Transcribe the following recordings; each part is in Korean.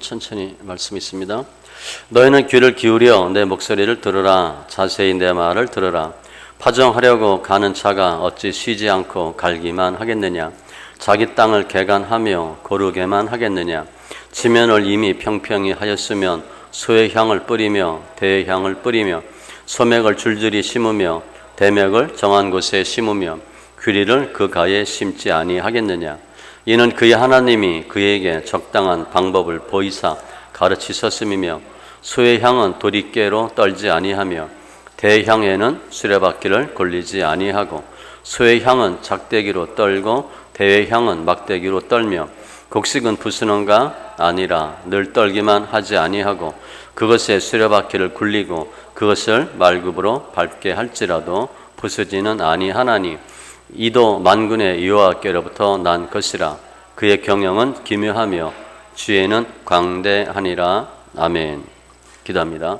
천천히 말씀 있습니다. 너희는 귀를 기울여 내 목소리를 들으라. 자세히 내 말을 들으라. 파종하려고 가는 자가 어찌 쉬지 않고 갈기만 하겠느냐. 자기 땅을 개간하며 고르게만 하겠느냐. 지면을 이미 평평히 하였으면 소의 향을 뿌리며 대의 향을 뿌리며 소맥을 줄줄이 심으며 대맥을 정한 곳에 심으며 귀리를 그 가에 심지 아니하겠느냐. 이는 그의 하나님이 그에게 적당한 방법을 보이사 가르치셨음이며 소의 향은 도리깨로 떨지 아니하며 대의 향에는 수레바퀴를 굴리지 아니하고 소의 향은 작대기로 떨고 대의 향은 막대기로 떨며 곡식은 부수는가 아니라 늘 떨기만 하지 아니하고 그것에 수레바퀴를 굴리고 그것을 말굽으로 밟게 할지라도 부수지는 아니하나니 이도 만군의 여호와께로부터 난 것이라. 그의 경영은 기묘하며 주에는 광대하니라. 아멘. 기도합니다.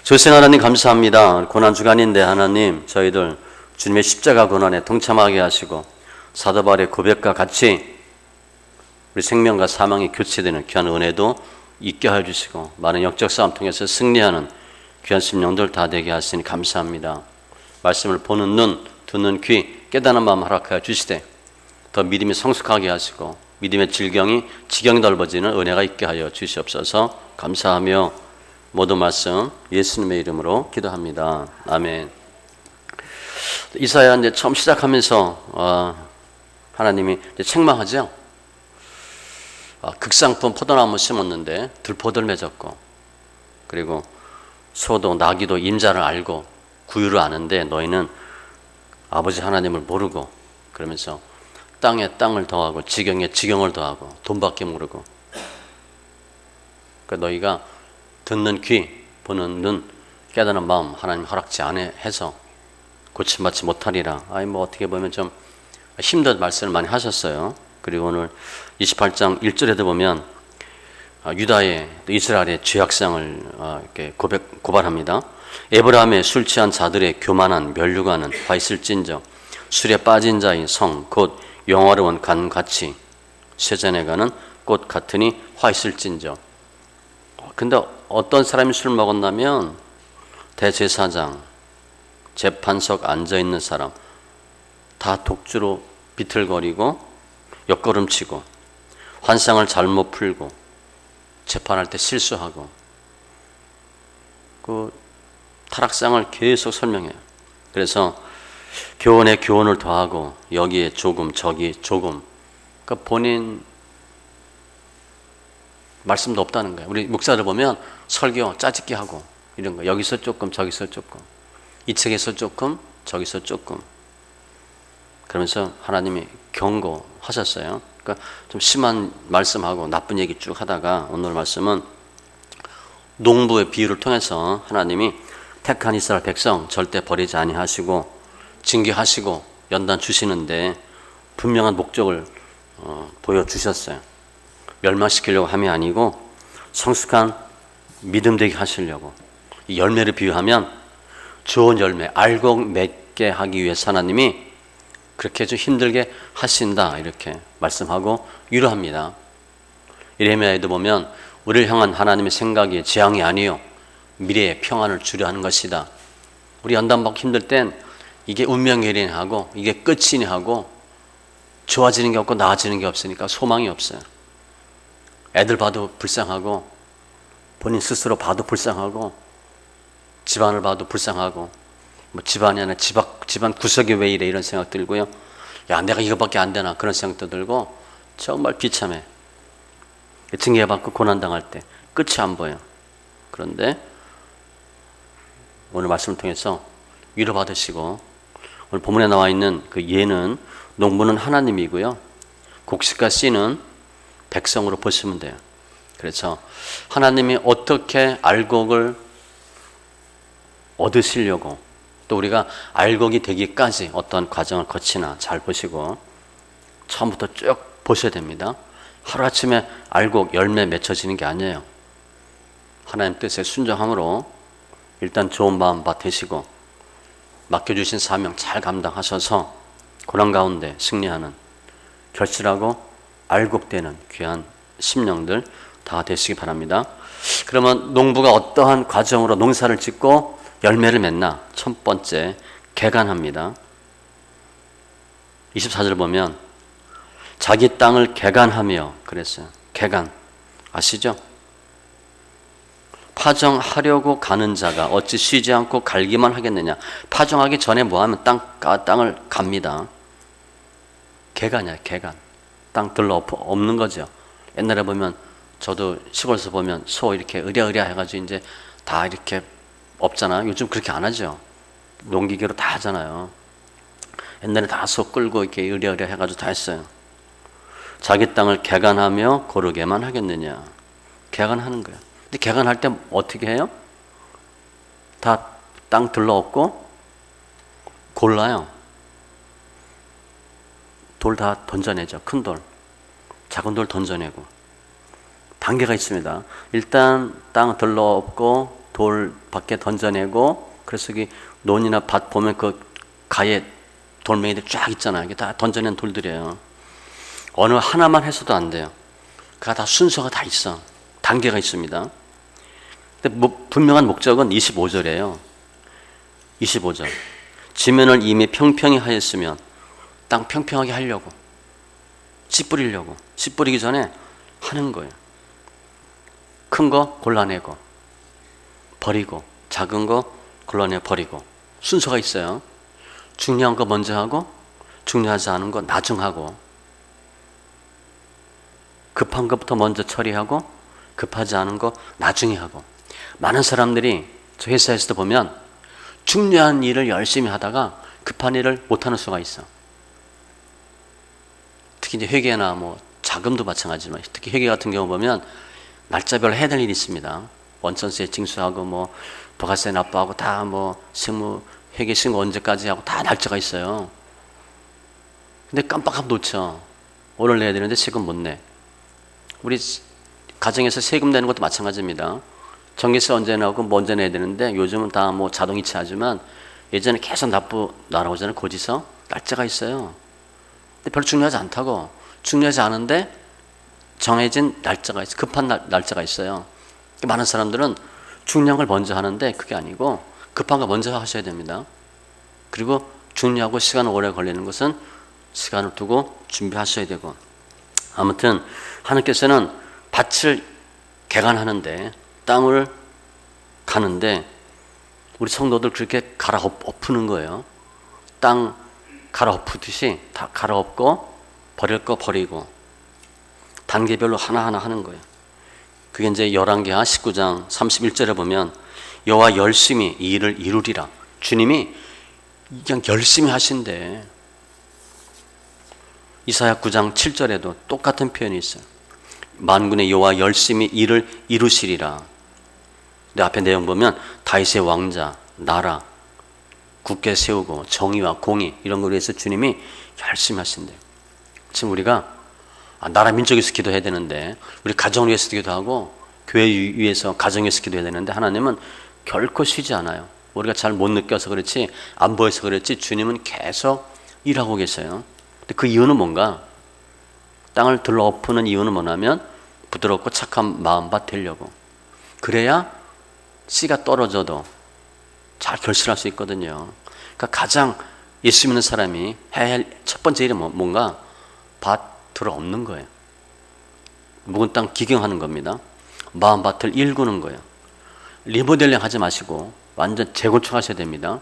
조신 하나님 감사합니다. 고난주간인데 하나님 저희들 주님의 십자가 고난에 동참하게 하시고 사도 바울의 고백과 같이 우리 생명과 사망이 교체되는 귀한 은혜도 있게 해주시고 많은 영적 싸움 통해서 승리하는 귀한 심령들 다 되게 하시니 감사합니다. 말씀을 보는 눈, 듣는 귀, 깨닫는 마음 허락하여 주시되 더 믿음이 성숙하게 하시고 믿음의 지경이 넓어지는 은혜가 있게 하여 주시옵소서. 감사하며 모든 말씀 예수님의 이름으로 기도합니다. 아멘. 이사야 이제 처음 시작하면서 하나님이 이제 책망하죠. 극상품 포도나무 심었는데 들포들 맺었고 그리고 소도 나귀도 임자를 알고 구유를 아는데 너희는 아버지 하나님을 모르고 그러면서 땅에 땅을 더하고 지경에 지경을 더하고 돈밖에 모르고 그러니까 너희가 듣는 귀, 보는 눈, 깨닫는 마음 하나님 허락지 않아 해서 고침받지 못하리라. 어떻게 보면 좀 힘든 말씀을 많이 하셨어요. 그리고 오늘 28장 1절에도 보면 유다의 이스라엘의 죄악상을 이렇게 고발합니다. 에브라함의 술 취한 자들의 교만한 면류관은 화 있을진저 술에 빠진 자의 성 곧 영화로운 간같이 쇠잔에 가는 꽃 같으니 화 있을진저. 근데 어떤 사람이 술 먹었냐면 대제사장, 재판석 앉아있는 사람 다 독주로 비틀거리고 옆걸음치고 환상을 잘못 풀고 재판할 때 실수하고 그 타락상을 계속 설명해요. 그래서 교훈에 교훈을 더하고 여기에 조금 저기 조금 그러니까 본인 말씀도 없다는 거예요. 우리 목사들 보면 설교 짜집기 하고 이런 거 여기서 조금 저기서 조금 이 책에서 조금 저기서 조금 그러면서 하나님이 경고하셨어요. 그러니까 좀 심한 말씀하고 나쁜 얘기 쭉 하다가 오늘 말씀은 농부의 비유를 통해서 하나님이 택한 이스라엘 백성 절대 버리지 아니하시고 징계하시고 연단 주시는데 분명한 목적을 보여주셨어요. 멸망시키려고 함이 아니고 성숙한 믿음 되게 하시려고. 이 열매를 비유하면 좋은 열매 알곡 맺게 하기 위해서 하나님이 그렇게 좀 힘들게 하신다 이렇게 말씀하고 위로합니다. 예레미야에도 보면 우리를 향한 하나님의 생각이 재앙이 아니요 미래의 평안을 주려 하는 것이다. 우리 연단받고 힘들 땐 이게 운명이니 하고 이게 끝이니 하고 좋아지는 게 없고 나아지는 게 없으니까 소망이 없어요. 애들 봐도 불쌍하고 본인 스스로 봐도 불쌍하고 집안을 봐도 불쌍하고 집안이 아니라 집안 구석이 왜 이래 이런 생각 들고요. 야 내가 이거밖에 안 되나 그런 생각도 들고 정말 비참해. 징계받고 고난당할 때 끝이 안 보여. 그런데 오늘 말씀을 통해서 위로받으시고 오늘 본문에 나와 있는 그 예는 농부는 하나님이고요. 곡식과 씨는 백성으로 보시면 돼요. 그래서 하나님이 어떻게 알곡을 얻으시려고 또 우리가 알곡이 되기까지 어떤 과정을 거치나 잘 보시고 처음부터 쭉 보셔야 됩니다. 하루아침에 알곡 열매 맺혀지는 게 아니에요. 하나님 뜻에 순종함으로 일단 좋은 마음 받으시고 맡겨주신 사명 잘 감당하셔서 고난 가운데 승리하는 결실하고 알곡되는 귀한 심령들 다 되시기 바랍니다. 그러면 농부가 어떠한 과정으로 농사를 짓고 열매를 맺나? 첫 번째, 개간합니다. 24절 보면 자기 땅을 개간하며 그랬어요. 개간. 아시죠? 파종하려고 가는 자가 어찌 쉬지 않고 갈기만 하겠느냐. 파종하기 전에 뭐하면 땅을 갑니다. 개간이야, 개간. 땅 들러 없는 거죠. 옛날에 보면 저도 시골에서 보면 소 이렇게 으랴으랴 해가지고 이제 다 이렇게 없잖아. 요즘 그렇게 안 하죠. 농기계로 다 하잖아요. 옛날에 다 소 끌고 이렇게 으랴으랴 해가지고 다 했어요. 자기 땅을 개간하며 고르게만 하겠느냐. 개간하는 거예요. 근데 개간할 때 어떻게 해요? 다 땅 들러 없고 골라요. 돌 다 던져내죠. 큰 돌. 작은 돌 던져내고. 단계가 있습니다. 일단 땅 들러 없고 돌 밖에 던져내고, 그래서 여기 논이나 밭 보면 그 가에 돌멩이들 쫙 있잖아요. 이게 다 던져낸 돌들이에요. 어느 하나만 해서도 안 돼요. 그가 다 순서가 다 있어. 단계가 있습니다. 근데 분명한 목적은 25절이에요. 25절. 지면을 이미 평평히 하였으면 땅 평평하게 하려고, 씨 뿌리려고, 씨 뿌리기 전에 하는 거예요. 큰 거 골라내고 버리고, 작은 거 골라내 버리고, 순서가 있어요. 중요한 거 먼저 하고 중요하지 않은 거 나중하고, 급한 것부터 먼저 처리하고 급하지 않은 거 나중에 하고. 많은 사람들이 저 회사에서도 보면 중요한 일을 열심히 하다가 급한 일을 못하는 수가 있어. 특히 이제 회계나 뭐 자금도 마찬가지지만, 특히 회계 같은 경우 보면 날짜별로 해야 될 일이 있습니다. 원천세 징수하고 뭐 부가세 납부하고 다 뭐 세무 회계 신고 언제까지 하고 다 날짜가 있어요. 근데 깜빡하면 놓쳐. 오늘 내야 되는데 세금 못 내. 우리 가정에서 세금 내는 것도 마찬가지입니다. 전기세 언제 나오고 뭐 언제 내야 되는데 요즘은 다 뭐 자동이체 하지만 예전에 계속 납부 날아오잖아요. 고지서 날짜가 있어요. 근데 별로 중요하지 않다고. 중요하지 않은데 정해진 날짜가 있어. 급한 날짜가 있어요. 많은 사람들은 중요한 걸 먼저 하는데 그게 아니고 급한 거 먼저 하셔야 됩니다. 그리고 중요하고 시간 오래 걸리는 것은 시간을 두고 준비하셔야 되고. 아무튼 하나님께서는 밭을 개간하는데, 땅을 가는데 우리 성도들 그렇게 갈아엎는 거예요. 땅 갈아엎듯이 다 갈아엎고 버릴 거 버리고 단계별로 하나하나 하는 거예요. 그게 이제 열왕기하 19장 31절에 보면 여호와 열심히 이 일을 이루리라. 주님이 그냥 열심히 하신대. 이사야 9장 7절에도 똑같은 표현이 있어요. 만군의 여호와 열심히 일을 이루시리라. 근데 앞에 내용 보면 다윗의 왕자, 나라 굳게 세우고 정의와 공의 이런 거를 위해서 주님이 열심히 하신대요. 지금 우리가 나라 민족에 위해서 기도해야 되는데, 우리 가정을 위해서 기도하고 교회 위해서 가정 위해서 기도해야 되는데, 하나님은 결코 쉬지 않아요. 우리가 잘 못 느껴서 그렇지, 안 보여서 그렇지 주님은 계속 일하고 계세요. 근데 그 이유는 뭔가? 땅을 들러 엎는 이유는 뭐냐면 부드럽고 착한 마음밭 되려고. 그래야 씨가 떨어져도 잘 결실할 수 있거든요. 그러니까 가장 예수 믿는 사람이 해야 할 첫 번째 일은 뭔가? 밭 들어 엎는 거예요. 묵은 땅 기경하는 겁니다. 마음밭을 일구는 거예요. 리모델링 하지 마시고 완전 재건축하셔야 됩니다.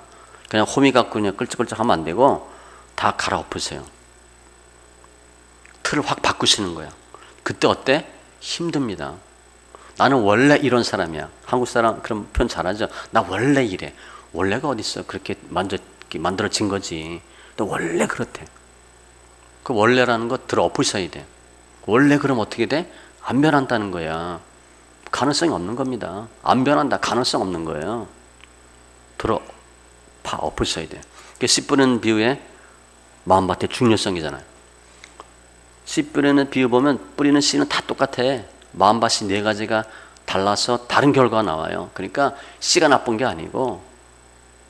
그냥 호미 갖고 그냥 끌적끌적 하면 안 되고 다 갈아엎으세요. 틀을 확 바꾸시는 거야. 그때 어때? 힘듭니다. 나는 원래 이런 사람이야. 한국 사람 그런 표현 잘하죠. 나 원래 이래. 원래가 어딨어. 그렇게 만들어진 거지. 또 원래 그렇대. 그 원래라는 거 들어 엎으셔야 돼. 원래 그럼 어떻게 돼? 안 변한다는 거야. 가능성이 없는 겁니다. 안 변한다. 가능성 없는 거예요. 들어 엎으셔야 돼. 그게 씨 뿌리는 비유의 마음밭의 중요성이잖아요. 씨 뿌리는 비유 보면 뿌리는 씨는 다 똑같아. 마음밭이 네 가지가 달라서 다른 결과가 나와요. 그러니까 씨가 나쁜 게 아니고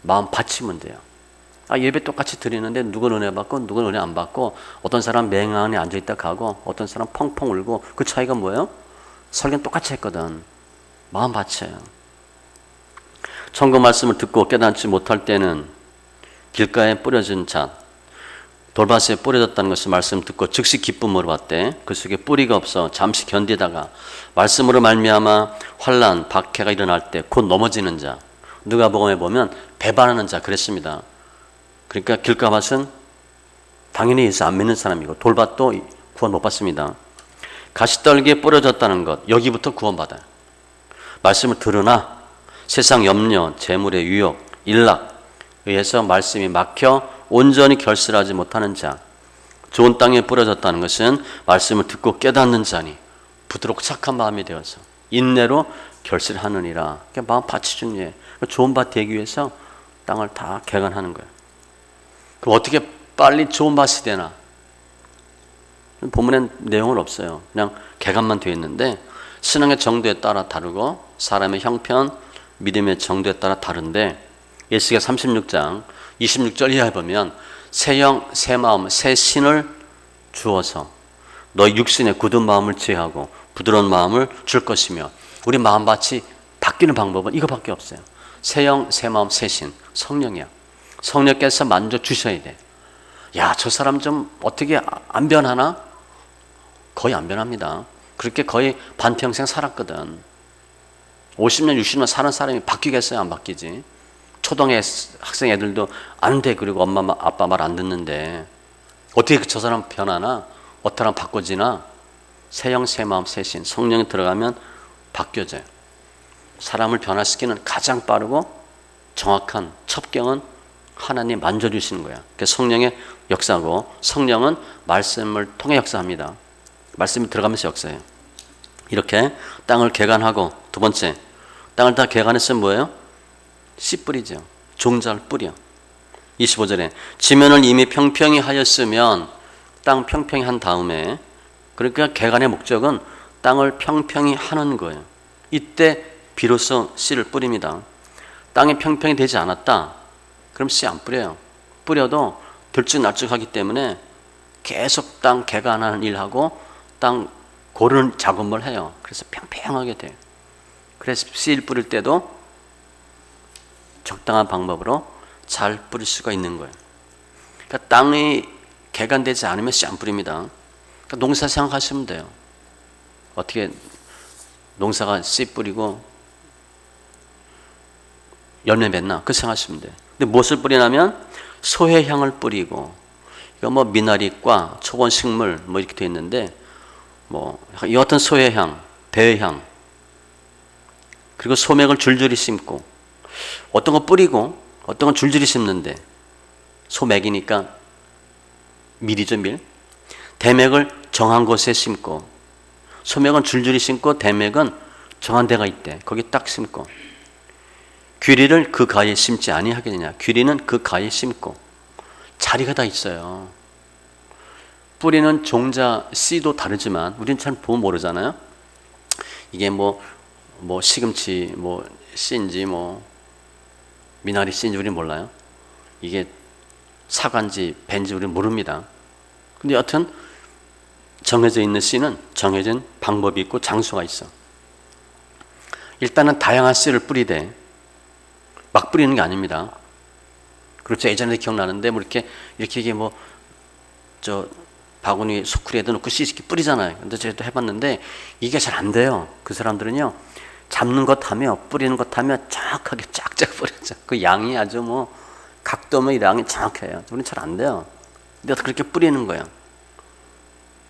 마음밭이 문제예요. 예배 똑같이 드리는데 누구는 은혜 받고 누구는 은혜 안 받고, 어떤 사람 맹안에 앉아있다 가고 어떤 사람 펑펑 울고, 그 차이가 뭐예요? 설교는 똑같이 했거든. 마음 받쳐요. 천국 말씀을 듣고 깨닫지 못할 때는 길가에 뿌려진 잣, 돌밭에 뿌려졌다는 것을 말씀 듣고 즉시 기쁨으로 받되, 그 속에 뿌리가 없어 잠시 견디다가 말씀으로 말미암아 환난, 박해가 일어날 때 곧 넘어지는 자, 누가복음에 보면 배반하는 자 그랬습니다. 그러니까 길가밭은 당연히 예수 안 믿는 사람이고, 돌밭도 구원 못 받습니다. 가시떨기에 뿌려졌다는 것, 여기부터 구원받아요. 말씀을 들으나 세상 염려, 재물의 유혹, 일락 의해서 말씀이 막혀 온전히 결실하지 못하는 자, 좋은 땅에 뿌려졌다는 것은 말씀을 듣고 깨닫는 자니 부드럽고 착한 마음이 되어서 인내로 결실하느니라. 마음 받치는 예, 좋은 밭 되기 위해서 땅을 다 개간하는 거예요. 그럼 어떻게 빨리 좋은 밭이 되나? 본문엔 내용은 없어요. 그냥 개간만 되어 있는데, 신앙의 정도에 따라 다르고 사람의 형편, 믿음의 정도에 따라 다른데, 예수가 36장 26절 이하에 보면 새 영, 새 마음, 새 신을 주어서 너 육신의 굳은 마음을 제하고 부드러운 마음을 줄 것이며, 우리 마음밭이 바뀌는 방법은 이거밖에 없어요. 새 영, 새 마음, 새 신, 성령이야. 성령께서 만져 주셔야 돼. 야, 저 사람 좀 어떻게 안 변하나? 거의 안 변합니다. 그렇게 거의 반평생 살았거든. 50년, 60년 사는 사람이 바뀌겠어요? 안 바뀌지? 초등학생 학생 애들도 안 돼. 그리고 엄마, 아빠 말 안 듣는데 어떻게 저 사람 변하나? 어떤 사람 바꿔지나? 새 영, 새 마음, 새 신, 성령이 들어가면 바뀌어져요. 사람을 변화시키는 가장 빠르고 정확한 첩경은 하나님 만져주시는 거야. 그래서 성령의 역사고, 성령은 말씀을 통해 역사합니다. 말씀이 들어가면서 역사해요. 이렇게 땅을 개간하고, 두 번째, 땅을 다 개간했으면 뭐예요? 씨 뿌리죠. 종자를 뿌려. 25절에 지면을 이미 평평히 하였으면, 땅 평평히 한 다음에, 그러니까 개간의 목적은 땅을 평평히 하는 거예요. 이때 비로소 씨를 뿌립니다. 땅이 평평히 되지 않았다, 그럼 씨 안 뿌려요. 뿌려도 들쭉날쭉하기 때문에 계속 땅 개간하는 일하고 땅 고르는 작업을 해요. 그래서 평평하게 돼요. 그래서 씨를 뿌릴 때도 적당한 방법으로 잘 뿌릴 수가 있는 거예요. 그러니까 땅이 개간되지 않으면 씨 안 뿌립니다. 그러니까 농사 생각하시면 돼요. 어떻게 농사가 씨 뿌리고 열매 맺나? 그 생각하시면 돼요. 근데 무엇을 뿌리냐면 소해향을 뿌리고, 이거 뭐 미나리과 초원식물 뭐 이렇게 되어 있는데, 뭐 이 어떤 소해향, 배향, 그리고 소맥을 줄줄이 심고, 어떤 거 뿌리고 어떤 건 줄줄이 심는데, 소맥이니까 밀이죠, 밀. 대맥을 정한 곳에 심고, 소맥은 줄줄이 심고 대맥은 정한 데가 있대. 거기 딱 심고, 귀리를 그 가에 심지 아니하겠느냐. 귀리는 그 가에 심고, 자리가 다 있어요. 뿌리는 종자 씨도 다르지만 우리는 잘 보면 모르잖아요. 이게 뭐 시금치 뭐 씨인지 뭐 미나리 씨인지 우리는 몰라요. 이게 사과인지 배인지 우리는 모릅니다. 근데 여하튼 정해져 있는 씨는 정해진 방법이 있고 장소가 있어. 일단은 다양한 씨를 뿌리되 막 뿌리는 게 아닙니다. 그렇죠. 예전에 기억나는데 뭐 이렇게 이게 뭐 저 바구니 소쿠리에도 넣고 씨 이렇게 뿌리잖아요. 근데 저도 해봤는데 이게 잘 안 돼요. 그 사람들은요, 잡는 것 하며 뿌리는 것 하며 정확하게 쫙쫙 뿌리죠. 그 양이 아주 뭐 각도 없는 양이 정확해요. 우리는 잘 안 돼요. 근데 그렇게 뿌리는 거예요.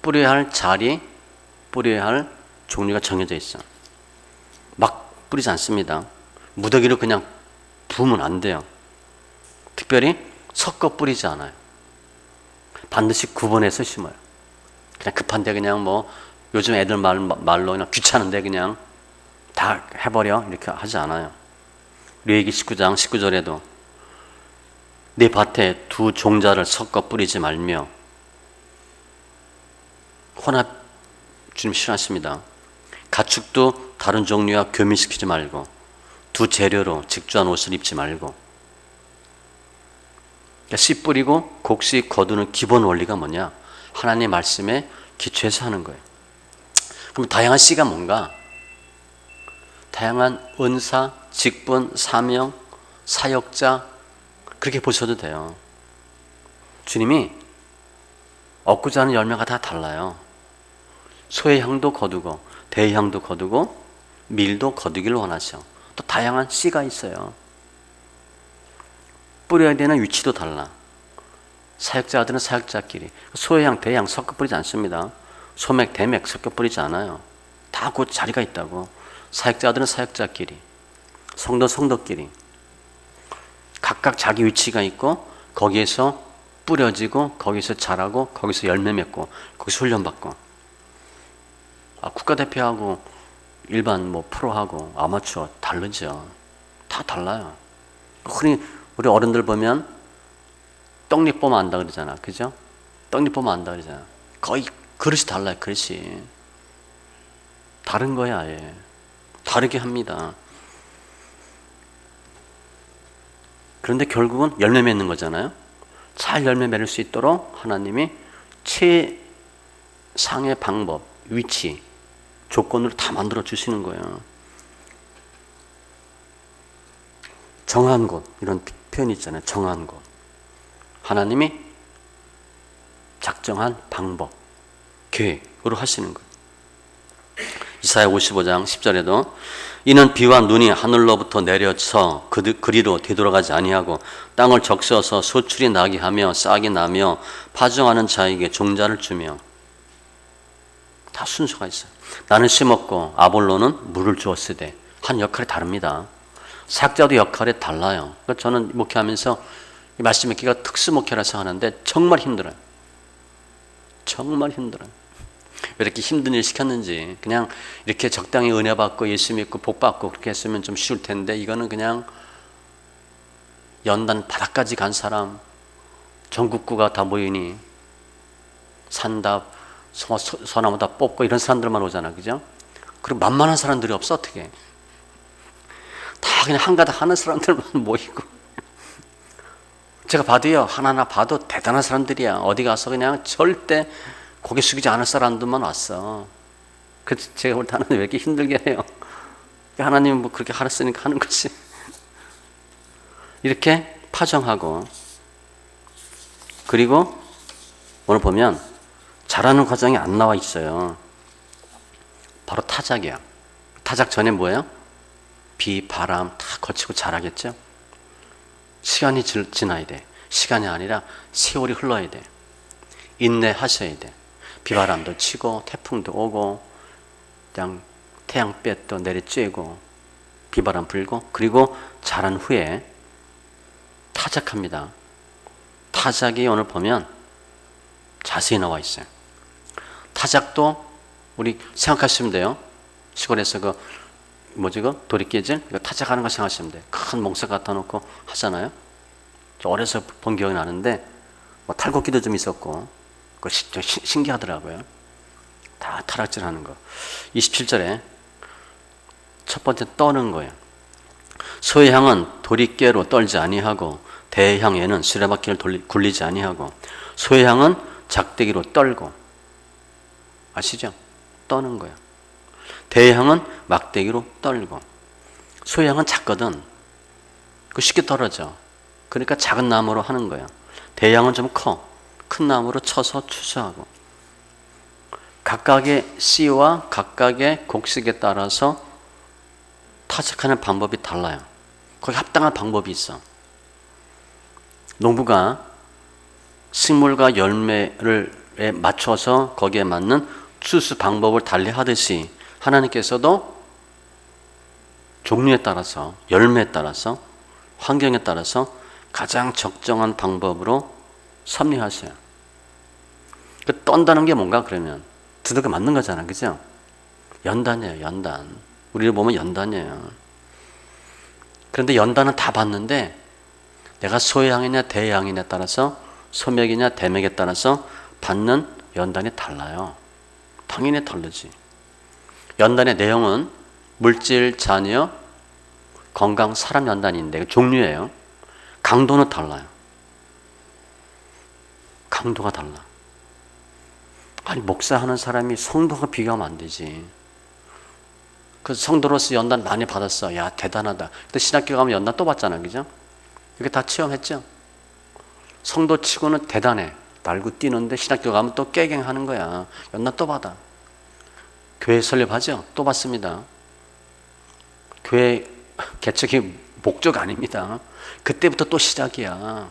뿌려야 할 자리, 뿌려야 할 종류가 정해져 있어. 막 뿌리지 않습니다. 무더기로 그냥 부으면 안 돼요. 특별히 섞어 뿌리지 않아요. 반드시 구분해서 심어요. 그냥 급한데 그냥 뭐 요즘 애들 말로 그냥 귀찮은데 그냥 다 해버려 이렇게 하지 않아요. 레위기 19장 19절에도 네 밭에 두 종자를 섞어 뿌리지 말며, 혼합 주님 싫어하십니다. 가축도 다른 종류와 교미시키지 말고 두 재료로 직조한 옷을 입지 말고. 그러니까 씨 뿌리고 곡식 거두는 기본 원리가 뭐냐? 하나님의 말씀에 기초해서 하는 거예요. 그럼 다양한 씨가 뭔가? 다양한 은사, 직분, 사명, 사역자 그렇게 보셔도 돼요. 주님이 얻고자 하는 열매가 다 달라요. 소의 향도 거두고 대의 향도 거두고 밀도 거두기를 원하셔. 또 다양한 씨가 있어요. 뿌려야 되는 위치도 달라. 사역자들은 사역자끼리 소의 향, 대의 향 섞어 뿌리지 않습니다. 소맥, 대맥 섞어 뿌리지 않아요. 다 그 자리가 있다고. 사역자들은 사역자끼리, 성도끼리 각각 자기 위치가 있고 거기에서 뿌려지고 거기서 자라고 거기서 열매 맺고 거기서 훈련받고. 국가대표하고 일반 프로하고 아마추어 다르죠. 다 달라요. 흔히 우리 어른들 보면 떡잎 보면 안다 그러잖아. 그죠? 떡잎 보면 안다 그러잖아. 거의 그릇이 달라요. 그릇이 다른 거야. 아예 다르게 합니다. 그런데 결국은 열매 맺는 거잖아요. 잘 열매 맺을 수 있도록 하나님이 최상의 방법, 위치, 조건으로 다 만들어 주시는 거예요. 정한 곳, 이런 표현이 있잖아요. 정한 곳. 하나님이 작정한 방법, 계획으로 하시는 거예요. 이사야 55장 10절에도 이는 비와 눈이 하늘로부터 내려서 그리로 되돌아가지 아니하고 땅을 적셔서 소출이 나게 하며 싹이 나며 파종하는 자에게 종자를 주며. 다 순서가 있어요. 나는 심었고 아볼로는 물을 주었으되. 한 역할이 다릅니다. 사역자도 역할이 달라요. 그러니까 저는 목회하면서 이 말씀 읽기가 특수 목회라서 하는데 정말 힘들어요. 정말 힘들어요. 왜 이렇게 힘든 일 시켰는지. 그냥 이렇게 적당히 은혜 받고 예수 믿고 복 받고 그렇게 했으면 좀 쉬울 텐데 이거는 그냥 연단 바닥까지 간 사람, 전국구가 다 모이니 산다, 소나무 다 뽑고 이런 사람들만 오잖아. 그죠? 그리고 만만한 사람들이 없어. 어떻게 다 그냥 한가닥 하는 사람들만 모이고. 제가 봐도요, 하나하나 봐도 대단한 사람들이야. 어디 가서 그냥 절대 고개 숙이지 않을 사람들만 왔어. 그래서 제가 볼 때 하나님 왜 이렇게 힘들게 해요? 하나님은 뭐 그렇게 하랬으니까 하는 거지. 이렇게 파종하고, 그리고 오늘 보면 자라는 과정이 안 나와 있어요. 바로 타작이야. 타작 전에 뭐예요? 비, 바람 다 거치고 자라겠죠? 시간이 지나야 돼. 시간이 아니라 세월이 흘러야 돼. 인내하셔야 돼. 비바람도 치고 태풍도 오고 그냥 태양볕도 내리쬐고 비바람 불고 그리고 자란 후에 타작합니다. 타작이 오늘 보면 자세히 나와 있어요. 타작도 우리 생각하시면 돼요. 시골에서 도리깨질? 이거 타작하는 거 생각하시면 돼요. 큰 몽석 갖다 놓고 하잖아요. 저 어려서 본 기억이 나는데 탈곡기도 좀 있었고 그거 신기하더라고요. 다 타락질 하는 거. 27절에 첫 번째 떠는 거예요. 소의 향은 도리깨로 떨지 아니하고 대의 향에는 수레바퀴를 굴리지 아니하고 소의 향은 작대기로 떨고. 아시죠? 떠는 거예요. 대의 향은 막대기로 떨고. 소의 향은 작거든. 그 쉽게 떨어져. 그러니까 작은 나무로 하는 거예요. 대의 향은 좀 커. 큰 나무로 쳐서 추수하고. 각각의 씨와 각각의 곡식에 따라서 타작하는 방법이 달라요. 거기 합당한 방법이 있어. 농부가 식물과 열매를 맞춰서 거기에 맞는 추수 방법을 달리 하듯이 하나님께서도 종류에 따라서, 열매에 따라서, 환경에 따라서 가장 적정한 방법으로 섭리하세요. 그 떤다는 게 뭔가 그러면 두들겨 맞는 거잖아. 그죠? 연단이에요. 연단. 우리를 보면 연단이에요. 그런데 연단은 다 받는데 내가 소의 향이냐 대의 향이냐에 따라서 소맥이냐 대맥에 따라서 받는 연단이 달라요. 당연히 다르지. 연단의 내용은 물질, 자녀, 건강, 사람 연단인데 종류예요. 강도는 달라요. 강도가 달라. 아니 목사하는 사람이 성도가 비교하면 안 되지. 그 성도로서 연단 많이 받았어. 야 대단하다. 근데 신학교 가면 연단 또 받잖아, 그죠? 이렇게 다 체험했죠. 성도 치고는 대단해. 날고 뛰는데 신학교 가면 또 깨갱하는 거야. 연단 또 받아. 교회 설립하죠? 또 받습니다. 교회 개척이 목적 아닙니다. 그때부터 또 시작이야.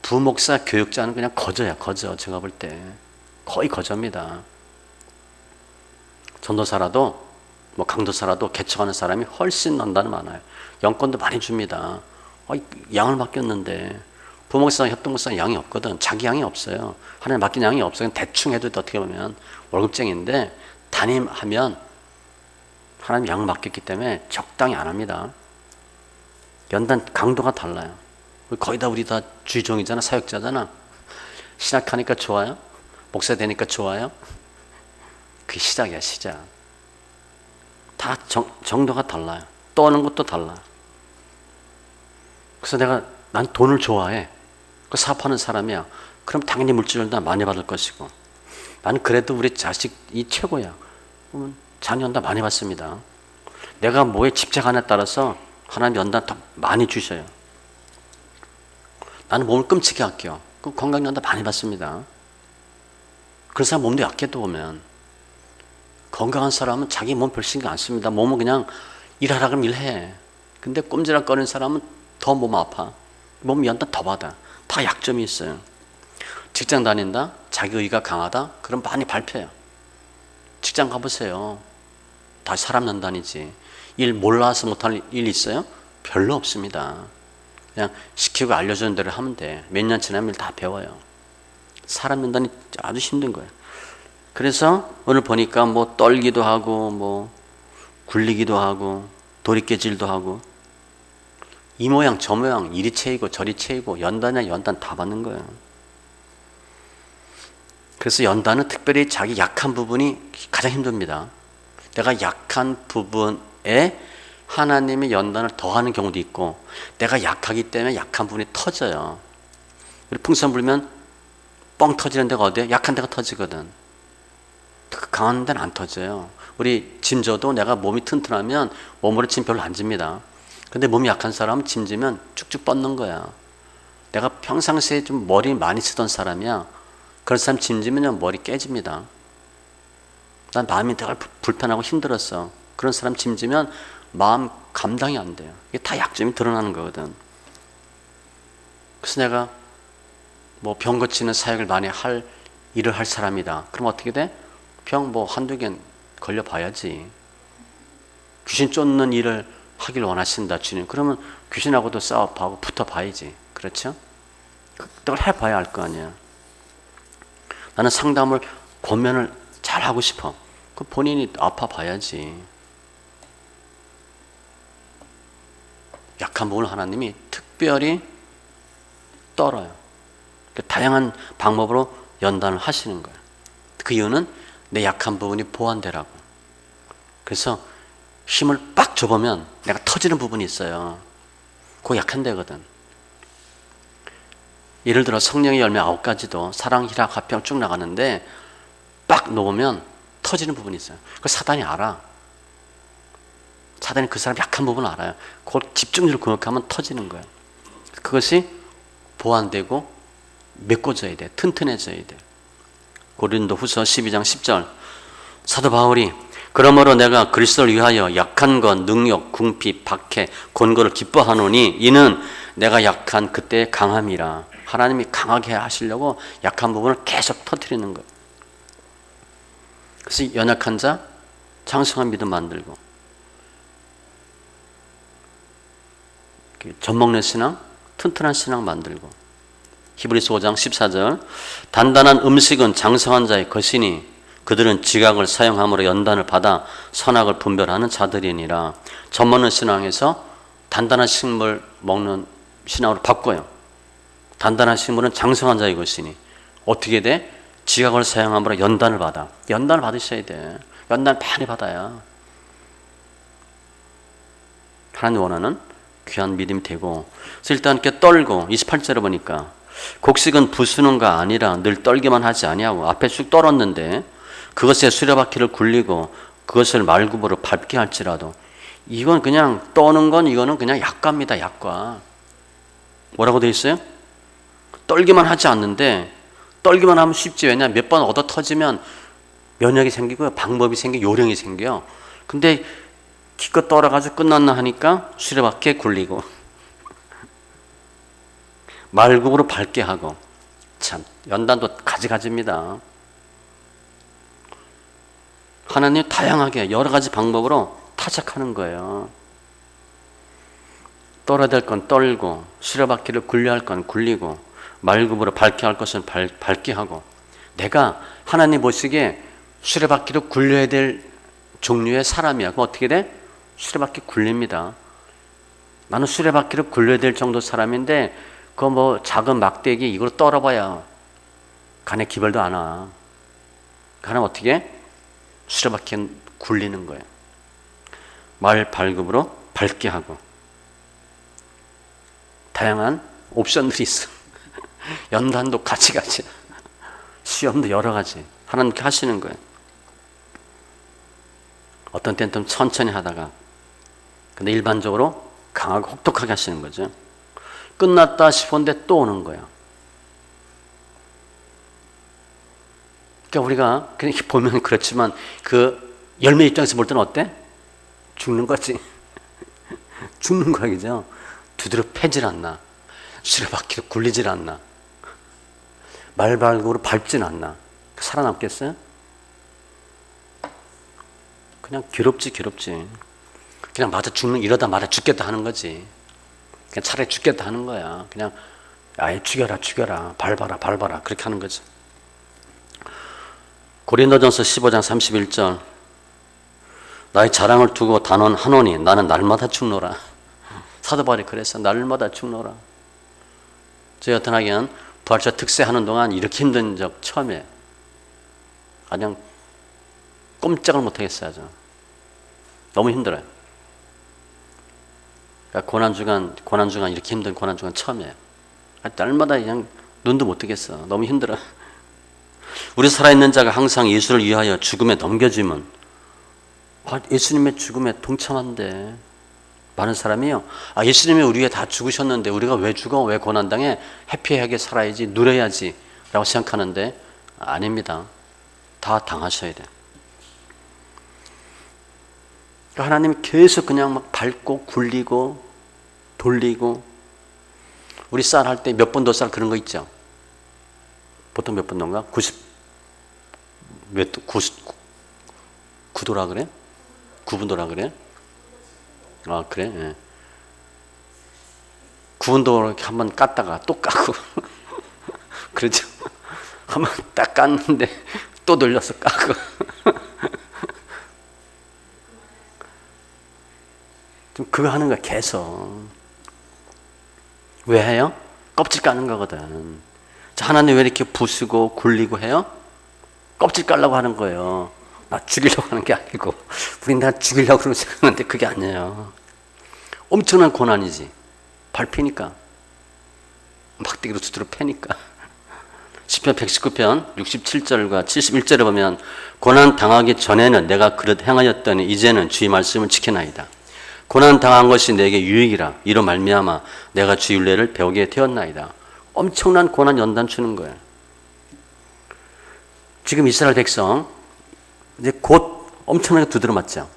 부목사 교육자는 그냥 거저야, 거저. 제가 볼 때 거의 거저입니다. 전도사라도 뭐 강도사라도 개척하는 사람이 훨씬 연단이 많아요. 영권도 많이 줍니다. 양을 맡겼는데 부목사, 협동목사 양이 없거든. 자기 양이 없어요. 하나님 맡긴 양이 없어요. 대충 해도 어떻게 보면 월급쟁인데 담임하면 하나님 양 맡겼기 때문에 적당히 안 합니다. 연단 강도가 달라요. 거의 다 우리 다 주의종이잖아, 사역자잖아. 신학하니까 좋아요? 목사 되니까 좋아요? 그게 시작이야, 시작. 다 정도가 달라요. 떠오는 것도 달라. 그래서 난 돈을 좋아해. 그 사업하는 사람이야. 그럼 당연히 물질을 다 많이 받을 것이고. 나는 그래도 우리 자식이 최고야. 그러면 자녀 연단 많이 받습니다. 내가 뭐에 집착하냐에 따라서 하나님 연단 더 많이 주셔요. 나는 몸을 끔찍히 아껴. 그 건강 연단 많이 받습니다. 그런 사람 몸도 약해도 보면 건강한 사람은 자기 몸 별 신경 안 씁니다. 몸은 그냥 일하라 그러면 일해. 근데 꼼지락거리는 사람은 더 몸 아파. 몸 연단 더 받아. 다 약점이 있어요. 직장 다닌다? 자기 의가 강하다? 그럼 많이 밟혀요. 직장 가보세요. 다 사람 연단이지. 일 몰라서 못할 일 있어요? 별로 없습니다. 그냥 시키고 알려주는 대로 하면 돼. 몇 년 지나면 일 다 배워요. 사람 연단이 아주 힘든 거예요. 그래서 오늘 보니까 뭐 떨기도 하고 뭐 굴리기도 하고 도리깨질도 하고 이 모양 저 모양 이리 채이고 저리 채이고 연단이야 연단 다 받는 거예요. 그래서 연단은 특별히 자기 약한 부분이 가장 힘듭니다. 내가 약한 부분에 하나님의 연단을 더하는 경우도 있고 내가 약하기 때문에 약한 부분이 터져요. 풍선 불면 뻥 터지는 데가 어디야? 약한 데가 터지거든. 강한 데는 안 터져요. 우리 짐져도 내가 몸이 튼튼하면 몸으로 짐 별로 안 집니다. 근데 몸이 약한 사람은 짐지면 쭉쭉 뻗는 거야. 내가 평상시에 좀 머리 많이 쓰던 사람이야. 그런 사람 짐지면 머리 깨집니다. 난 마음이 되게 불편하고 힘들었어. 그런 사람 짐지면 마음 감당이 안 돼요. 이게 다 약점이 드러나는 거거든. 그래서 내가 뭐 병 고치는 사역을 많이 할 일을 할 사람이다. 그럼 어떻게 돼? 병 뭐 한두 개 걸려 봐야지. 귀신 쫓는 일을 하길 원하신다 주님. 그러면 귀신하고도 싸워하고 붙어 봐야지. 그렇죠? 그걸 해봐야 알 거 아니야. 나는 상담을 권면을 잘 하고 싶어. 그 본인이 아파 봐야지. 약한 부분을 하나님이 특별히 떨어요. 다양한 방법으로 연단을 하시는 거예요. 그 이유는 내 약한 부분이 보완되라고. 그래서 힘을 빡 줘보면 내가 터지는 부분이 있어요. 그거 약한 데거든. 예를 들어 성령의 열매 9가지도 사랑, 희락, 화평 쭉 나가는데 빡 놓으면 터지는 부분이 있어요. 그걸 사단이 알아. 사단이 그 사람 약한 부분을 알아요. 그걸 집중적으로 공격하면 터지는 거예요. 그것이 보완되고 메꿔져야 돼. 튼튼해져야 돼. 고린도후서 12장 10절 사도 바울이 그러므로 내가 그리스도를 위하여 약한 것, 능력, 궁핍, 박해, 곤고를 기뻐하노니 이는 내가 약한 그때의 강함이라. 하나님이 강하게 하시려고 약한 부분을 계속 터뜨리는 거예요. 그래서 연약한 자 장성한 믿음 만들고 젖먹는 신앙, 튼튼한 신앙 만들고 히브리서 5장 14절 단단한 음식은 장성한 자의 것이니 그들은 지각을 사용함으로 연단을 받아 선악을 분별하는 자들이니라. 젖먹는 신앙에서 단단한 식물 먹는 신앙으로 바꿔요. 단단한 식물은 장성한 자의 것이니 어떻게 돼? 지각을 사용함으로 연단을 받아. 연단을 받으셔야 돼. 연단 많이 받아야 하나님 원하는 귀한 믿음이 되고. 그래서 일단 이렇게 떨고 28절에 보니까 곡식은 부수는가 아니라 늘 떨기만 하지 아니하고 앞에 쭉 떨었는데 그것에 수레바퀴를 굴리고 그것을 말굽으로 밟게 할지라도 이건 그냥 떠는 건 이거는 그냥 약과입니다. 약과. 뭐라고 돼 있어요? 떨기만 하지 않는데 떨기만 하면 쉽지. 왜냐 몇 번 얻어 터지면 면역이 생기고 방법이 생기고 요령이 생겨요. 근데 기껏 떨어가지고 끝났나 하니까 수레바퀴에 굴리고 말굽으로 밟게 하고. 참 연단도 가지가지입니다. 하나님 다양하게 여러 가지 방법으로 타작하는 거예요. 떨어야 될 건 떨고 수레바퀴를 굴려야 할 건 굴리고 말굽으로 밟게 할 것은 밟게 하고. 내가 하나님 보시기에 수레바퀴를 굴려야 될 종류의 사람이야. 그럼 어떻게 돼? 수레바퀴 굴립니다. 나는 수레바퀴를 굴려야 될 정도 사람인데 그 뭐 작은 막대기 이걸 떨어봐야 간에 기별도 안 와. 하나님 어떻게? 수레바퀴 굴리는 거예요. 말 발굽으로 밟게 하고. 다양한 옵션들이 있어. 연단도 같이 시험도 여러 가지 하나님께 하시는 거예요. 어떤 때는 좀 천천히 하다가 근데 일반적으로 강하고 혹독하게 하시는 거죠. 끝났다 싶은데 또 오는 거예요. 그러니까 우리가 그냥 보면 그렇지만 그 열매 입장에서 볼 때는 어때? 죽는 거지. 죽는 거야, 그죠? 두드려 패질 않나. 수레바퀴로 굴리질 않나. 말발굽으로 밟진 않나. 살아남겠어요? 그냥 괴롭지. 그냥 이러다 맞아 죽겠다 하는 거지. 그냥 차라리 죽겠다 하는 거야. 그냥 아예 죽여라. 밟아라. 그렇게 하는 거지. 고린도전서 15장 31절. 나의 자랑을 두고 단언하노니 나는 날마다 죽노라. 사도 바울이 그랬어. 날마다 죽노라. 저희 어떤 학연 부활절 특세하는 동안 이렇게 힘든 적 처음이에요. 그냥 꼼짝을 못하겠어요. 너무 힘들어요. 그러니까 고난주간 이렇게 힘든 고난주간 처음이에요. 날마다 그냥 눈도 못 뜨겠어. 너무 힘들어. 우리 살아있는 자가 항상 예수를 위하여 죽음에 넘겨지면 예수님의 죽음에 동참한대. 많은 사람이요. 예수님이 우리 위해 다 죽으셨는데 우리가 왜 죽어? 왜 고난당해? 해피하게 살아야지, 누려야지 라고 생각하는데 아닙니다. 다 당하셔야 돼요. 하나님이 계속 그냥 막 밟고 굴리고 돌리고. 우리 쌀 할 때 몇 번도 쌀 그런 거 있죠. 보통 몇 번도인가? 9도라 그래? 9분도라 그래? 그래? 예. 9분도 이렇게 한번 깠다가 또 까고 그렇죠. 한번 딱 깠는데 또 돌려서 까고 좀 그거 하는 거야 계속. 왜 해요? 껍질 까는 거거든. 자, 하나님 왜 이렇게 부수고 굴리고 해요? 껍질 깔라고 하는 거예요. 나 죽이려고 하는 게 아니고. 우린 나 죽이려고 그러고 생각하는데 그게 아니에요. 엄청난 고난이지. 밟히니까. 막대기로 두드려 패니까. 시편 119편 67절과 71절에 보면 고난 당하기 전에는 내가 그릇 행하였더니 이제는 주의 말씀을 지켜나이다. 고난 당한 것이 내게 유익이라. 이로 말미암아 내가 주의 율례를 배우게 되었나이다. 엄청난 고난 연단 주는 거예요. 지금 이스라엘 백성 이제 곧 엄청나게 두드려 맞죠.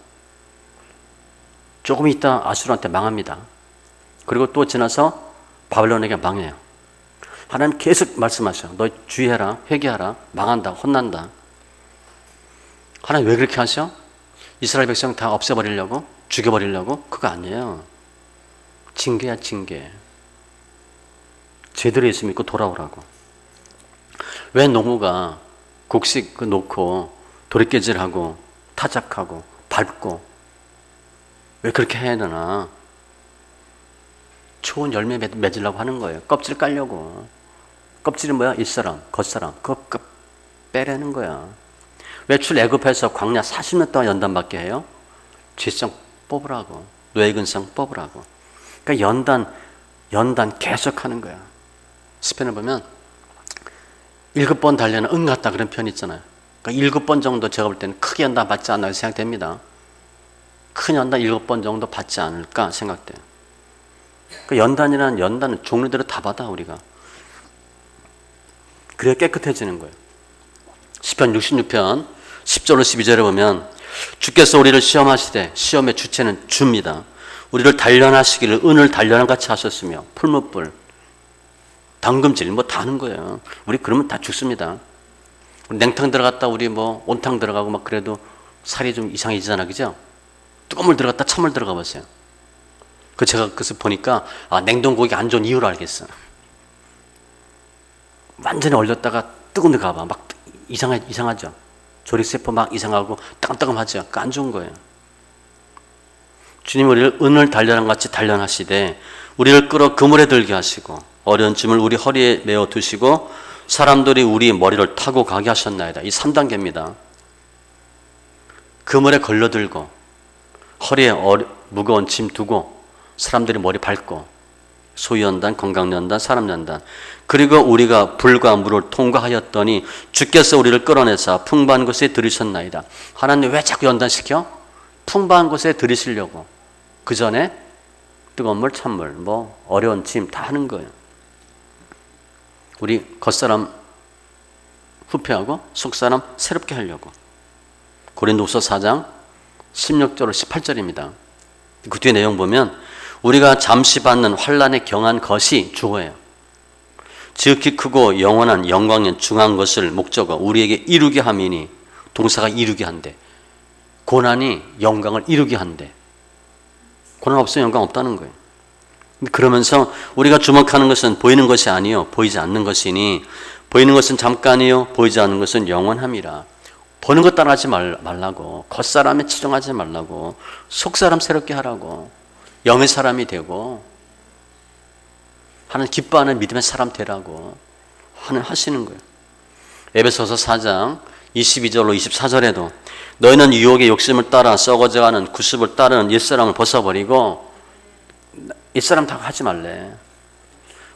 조금 있다 아수르한테 망합니다. 그리고 또 지나서 바벨론에게 망해요. 하나님 계속 말씀하셔. 너 주의해라, 회개하라, 망한다, 혼난다. 하나님 왜 그렇게 하셔? 이스라엘 백성 다 없애버리려고? 죽여버리려고? 그거 아니에요. 징계야, 징계. 제대로 예수 믿고 돌아오라고. 왜 농부가 곡식 놓고 도리깨질하고 타작하고 밟고 왜 그렇게 해야 되나? 좋은 열매 맺으려고 하는 거예요. 껍질 깔려고. 껍질이 뭐야? 윗사람, 겉사람. 그거 빼라는 거야. 왜 출애굽해서 광야 40년 동안 연단받게 해요? 죄성 뽑으라고. 노예근성 뽑으라고. 그러니까 연단 계속 하는 거야. 시편을 보면 7번 달려는 응 같다 그런 표현이 있잖아요. 그러니까 7번 정도 제가 볼 때는 크게 연단 받지 않나 생각됩니다. 큰 연단 7번 정도 받지 않을까 생각돼요. 그 연단이라는 연단은 종류대로 다 받아 우리가. 그래야 깨끗해지는 거예요. 시편 66편 10절로 12절에 보면 주께서 우리를 시험하시되 시험의 주체는 주입니다. 우리를 단련하시기를 은을 단련한 같이 하셨으며 풀무불 담금질 뭐 다 하는 거예요. 우리 그러면 다 죽습니다. 냉탕 들어갔다 우리 뭐 온탕 들어가고 막 그래도 살이 좀 이상해지잖아, 그죠? 뜨거운 물 들어갔다 찬물 들어가 보세요. 그 제가 그래서 보니까 냉동고기 안 좋은 이유를 알겠어. 완전히 얼렸다가 뜨거운 데 가봐 막 이상하죠. 조리세포 막 이상하고 따끔따끔하죠. 그 안 좋은 거예요. 주님 우리를 은을 단련한 같이 단련하시되 우리를 끌어 그물에 들게 하시고 어려운 짐을 우리 허리에 메어 두시고 사람들이 우리 머리를 타고 가게 하셨나이다. 이 3단계입니다. 그물에 걸려들고 허리에 무거운 짐 두고 사람들이 머리 밟고 소유연단, 건강연단, 사람연단 그리고 우리가 불과 물을 통과하였더니 주께서 우리를 끌어내사 풍부한 곳에 들이셨나이다. 하나님 왜 자꾸 연단시켜? 풍부한 곳에 들이시려고. 그 전에 뜨거운 물, 찬물, 뭐 어려운 짐 다 하는 거예요. 우리 겉사람 후패하고 속사람 새롭게 하려고. 고린도후서 4장 16절로 18절입니다. 그 뒤에 내용 보면 우리가 잠시 받는 환난에 경한 것이 주어예요. 지극히 크고 영원한 영광의 중한 것을 목적어 우리에게 이루게 함이니 동사가 이루게 한대. 고난이 영광을 이루게 한대. 고난 없으면 영광 없다는 거예요. 그러면서 우리가 주목하는 것은 보이는 것이 아니요 보이지 않는 것이니 보이는 것은 잠깐이요 보이지 않는 것은 영원함이라. 보는 것 따라하지 말라고, 겉사람에 치중하지 말라고, 속사람 새롭게 하라고, 영의 사람이 되고 하는 기뻐하는 믿음의 사람 되라고 하시는 거예요. 에베소서 4장 22절로 24절에도 너희는 유혹의 욕심을 따라 썩어져가는 구습을 따르는 옛사람을 벗어버리고 옛사람 다 하지 말래.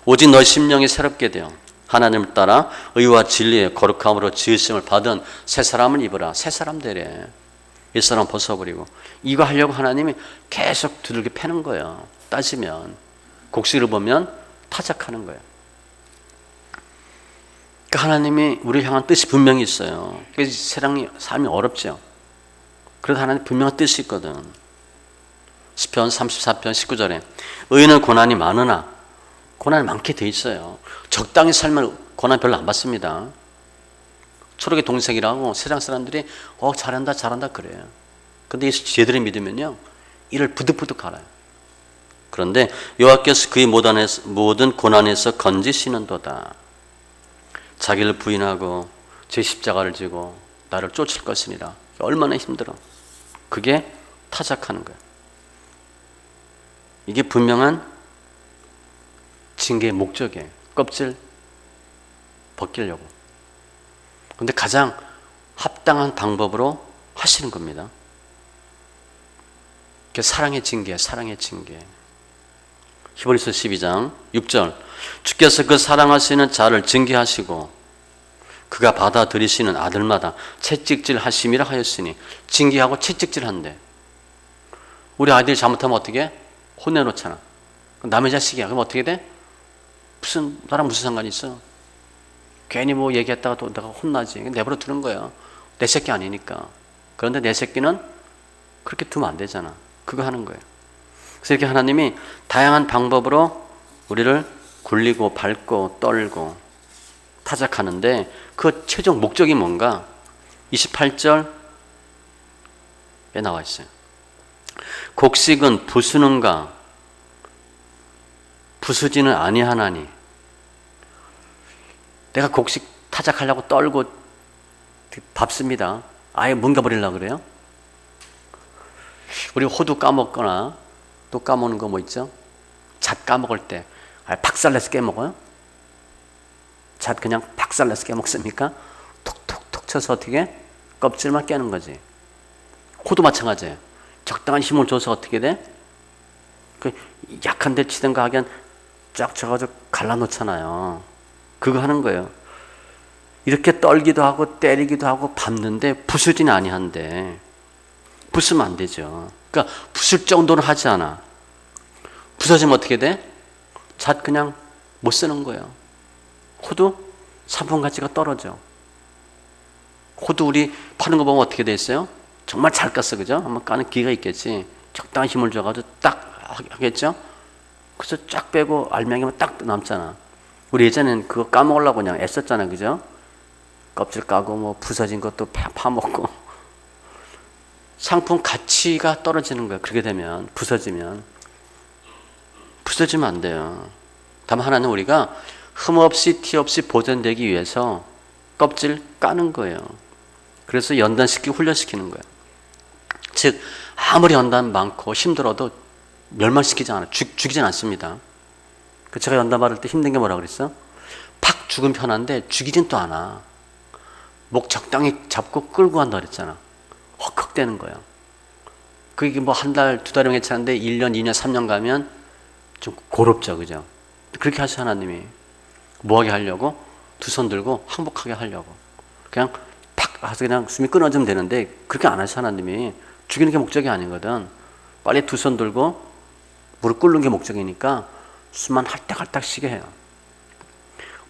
오직 너희 심령이 새롭게 되어 하나님을 따라 의와 진리의 거룩함으로 지으심을 받은 새 사람을 입으라. 새 사람 되래. 옛사람 벗어버리고. 이거 하려고 하나님이 계속 두들겨 패는 거예요. 따지면 곡식을 보면 타작하는 거예요. 그러니까 하나님이 우리를 향한 뜻이 분명히 있어요. 그래서 세상이 삶이 어렵죠. 그래도 하나님 분명한 뜻이 있거든. 시편 34편 19절에 의인은 고난이 많으나 고난이 많게 돼 있어요. 적당히 살면 고난 별로 안 받습니다. 초록의 동생이라고 세상 사람들이 잘한다 그래요. 근데 제대로 믿으면요 이를 부득부득 갈아요. 그런데 여호와께서 그의 모든 고난에서 건지시는도다. 자기를 부인하고 제 십자가를 지고 나를 쫓을 것이니라. 얼마나 힘들어. 그게 타작하는 거예요. 이게 분명한 징계의 목적이에요. 껍질 벗기려고. 그런데 가장 합당한 방법으로 하시는 겁니다. 그게 사랑의 징계, 사랑의 징계. 히브리서 12장 6절 주께서 그 사랑하시는 자를 징계하시고 그가 받아들이시는 아들마다 채찍질 하심이라 하였으니 징계하고 채찍질 한대. 우리 아이들이 잘못하면 어떻게 해? 혼내놓잖아. 남의 자식이야. 그럼 어떻게 돼? 나랑 무슨 상관이 있어? 괜히 뭐 얘기했다가 또 내가 혼나지. 내버려 두는 거야. 내 새끼 아니니까. 그런데 내 새끼는 그렇게 두면 안 되잖아. 그거 하는 거예요. 그래서 이렇게 하나님이 다양한 방법으로 우리를 굴리고 밟고 떨고 타작하는데 그 최종 목적이 뭔가? 28절에 나와 있어요. 곡식은 부수는가 부수지는 아니하나니. 내가 곡식 타작하려고 떨고 밟습니다. 아예 뭔가 버리려고 그래요? 우리 호두 까먹거나 또 까먹는 거 뭐 있죠? 잣 까먹을 때 박살내서 깨먹어요? 잣 그냥 박살내서 깨먹습니까? 톡톡톡 쳐서 어떻게? 껍질만 깨는 거지. 호두 마찬가지예요. 적당한 힘을 줘서 어떻게 돼? 그 약한 데 치든가 하기엔 쫙 쳐가지고 갈라놓잖아요. 그거 하는 거예요. 이렇게 떨기도 하고 때리기도 하고 밟는데 부수진 아니한데 부수면 안 되죠. 그러니까 부술 정도는 하지 않아. 부서지면 어떻게 돼? 잣 그냥 못 쓰는 거예요. 호두 상품 가치가 떨어져. 호두 우리 파는 거 보면 어떻게 돼 있어요? 정말 잘 깠어, 그죠? 한번 까는 기회가 있겠지. 적당히 힘을 줘가지고 딱 하겠죠? 그래서 쫙 빼고 알맹이만 딱 남잖아. 우리 예전엔 그거 까먹으려고 그냥 애썼잖아, 그죠? 껍질 까고 뭐 부서진 것도 파먹고. 상품 가치가 떨어지는 거야. 그렇게 되면 부서지면 안 돼요. 다만 하나는 우리가 흠 없이 티 없이 보존되기 위해서 껍질 까는 거예요. 그래서 연단시키고 훈련시키는 거예요. 즉 아무리 연단 많고 힘들어도 멸망시키지 않아요. 죽이진 않습니다. 제가 연단 받을 때 힘든 게 뭐라 그랬어? 팍 죽으면 편한데 죽이진 또 않아. 목 적당히 잡고 끌고 간다 그랬잖아. 헉헉대는 거예요. 그게 뭐 한 달, 두 달이면 괜찮은데 1년, 2년, 3년 가면 좀 고롭죠, 그죠? 그렇게 하셔 하나님이. 뭐하게 하려고? 두 손 들고 항복하게 하려고. 그냥 팍 해서 그냥 숨이 끊어지면 되는데 그렇게 안 하셔 하나님이. 죽이는 게 목적이 아니거든. 빨리 두 손 들고 무릎 꿇는 게 목적이니까 숨만 할딱할딱 쉬게 해요.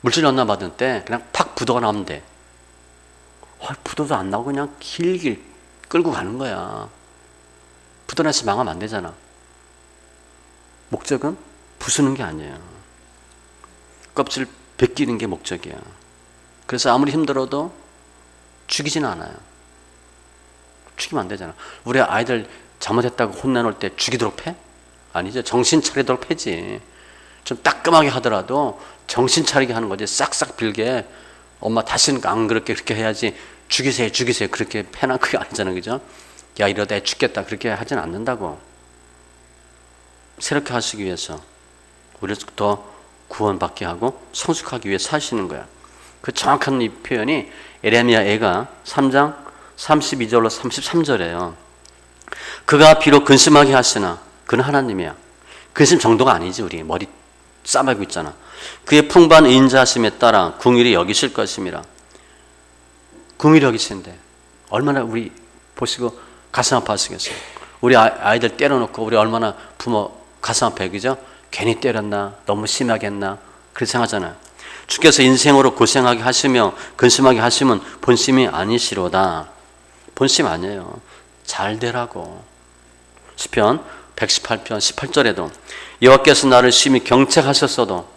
물질 연나 받을 때 그냥 팍 부도가 나오면 돼. 부도도 안 나오고 그냥 길길 끌고 가는 거야. 부도나서 망하면 안 되잖아. 목적은 부수는 게 아니에요. 껍질 벗기는 게 목적이야. 그래서 아무리 힘들어도 죽이지는 않아요. 죽이면 안 되잖아. 우리 아이들 잘못했다고 혼내놓을 때 죽이도록 패? 아니죠. 정신 차리도록 패지. 좀 따끔하게 하더라도 정신 차리게 하는 거지. 싹싹 빌게 엄마 다시는 안 그렇게 해야지. 죽이세요 그렇게 패난 그게 아니잖아, 그죠? 야 이러다 애 죽겠다 그렇게 하진 않는다고. 새롭게 하시기 위해서 우리를 더 구원받게 하고 성숙하기 위해 사시는 거야. 그 정확한 이 표현이 에레미야 애가 3장 32절로 33절이에요. 그가 비록 근심하게 하시나 그는 하나님이야. 근심 정도가 아니지. 우리 머리 싸매고 있잖아. 그의 풍부한 인자하심에 따라 긍휼히 여기실 것임이라. 긍휼히 여기시는데 얼마나 우리 보시고 가슴 아파하시겠어요. 우리 아이들 때려놓고 우리 얼마나 부모 가슴 아파요, 그죠? 괜히 때렸나? 너무 심하게 했나? 그렇게 생각하잖아요. 주께서 인생으로 고생하게 하시며 근심하게 하시면 본심이 아니시로다. 본심 아니에요. 잘 되라고. 시편 118편 18절에도 여호와께서 나를 심히 경책하셨어도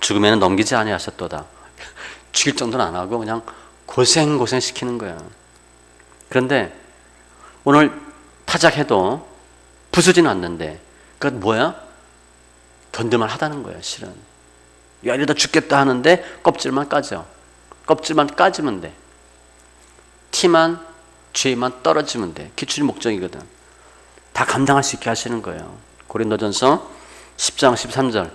죽음에는 넘기지 아니하셨도다. 죽일 정도는 안 하고 그냥 고생 시키는 거야. 그런데 오늘 타작해도 부수지는 않는데 그건 뭐야? 견딜만 하다는 거야, 실은. 야, 이러다 죽겠다 하는데 껍질만 까져. 껍질만 까지면 돼. 티만, 죄만 떨어지면 돼. 그게 주님 목적이거든. 다 감당할 수 있게 하시는 거예요. 고린도전서 10장 13절.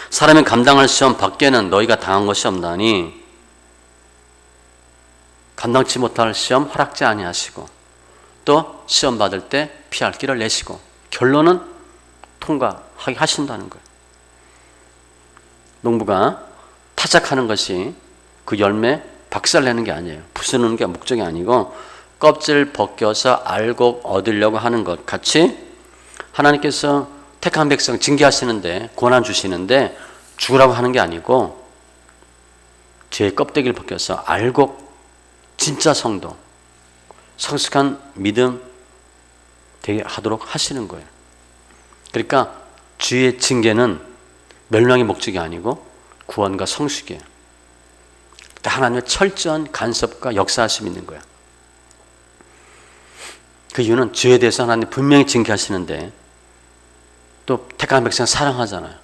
사람이 감당할 시험 밖에는 너희가 당한 것이 없나니 감당치 못할 시험 허락지 아니하시고 또 시험 받을 때 피할 길을 내시고 결론은 통과하게 하신다는 거예요. 농부가 타작하는 것이 그 열매 박살내는 게 아니에요. 부수는 게 목적이 아니고 껍질 벗겨서 알곡 얻으려고 하는 것 같이 하나님께서 택한 백성 징계하시는데 고난 주시는데 죽으라고 하는 게 아니고 죄의 껍데기를 벗겨서 알곡 진짜 성도 성숙한 믿음 되게 하도록 하시는 거예요. 그러니까 주의 징계는 멸망의 목적이 아니고 구원과 성숙이에요. 하나님의 철저한 간섭과 역사하심이 있는 거야. 그 이유는 죄에 대해서 하나님 분명히 징계하시는데 또 택한 백성 사랑하잖아요.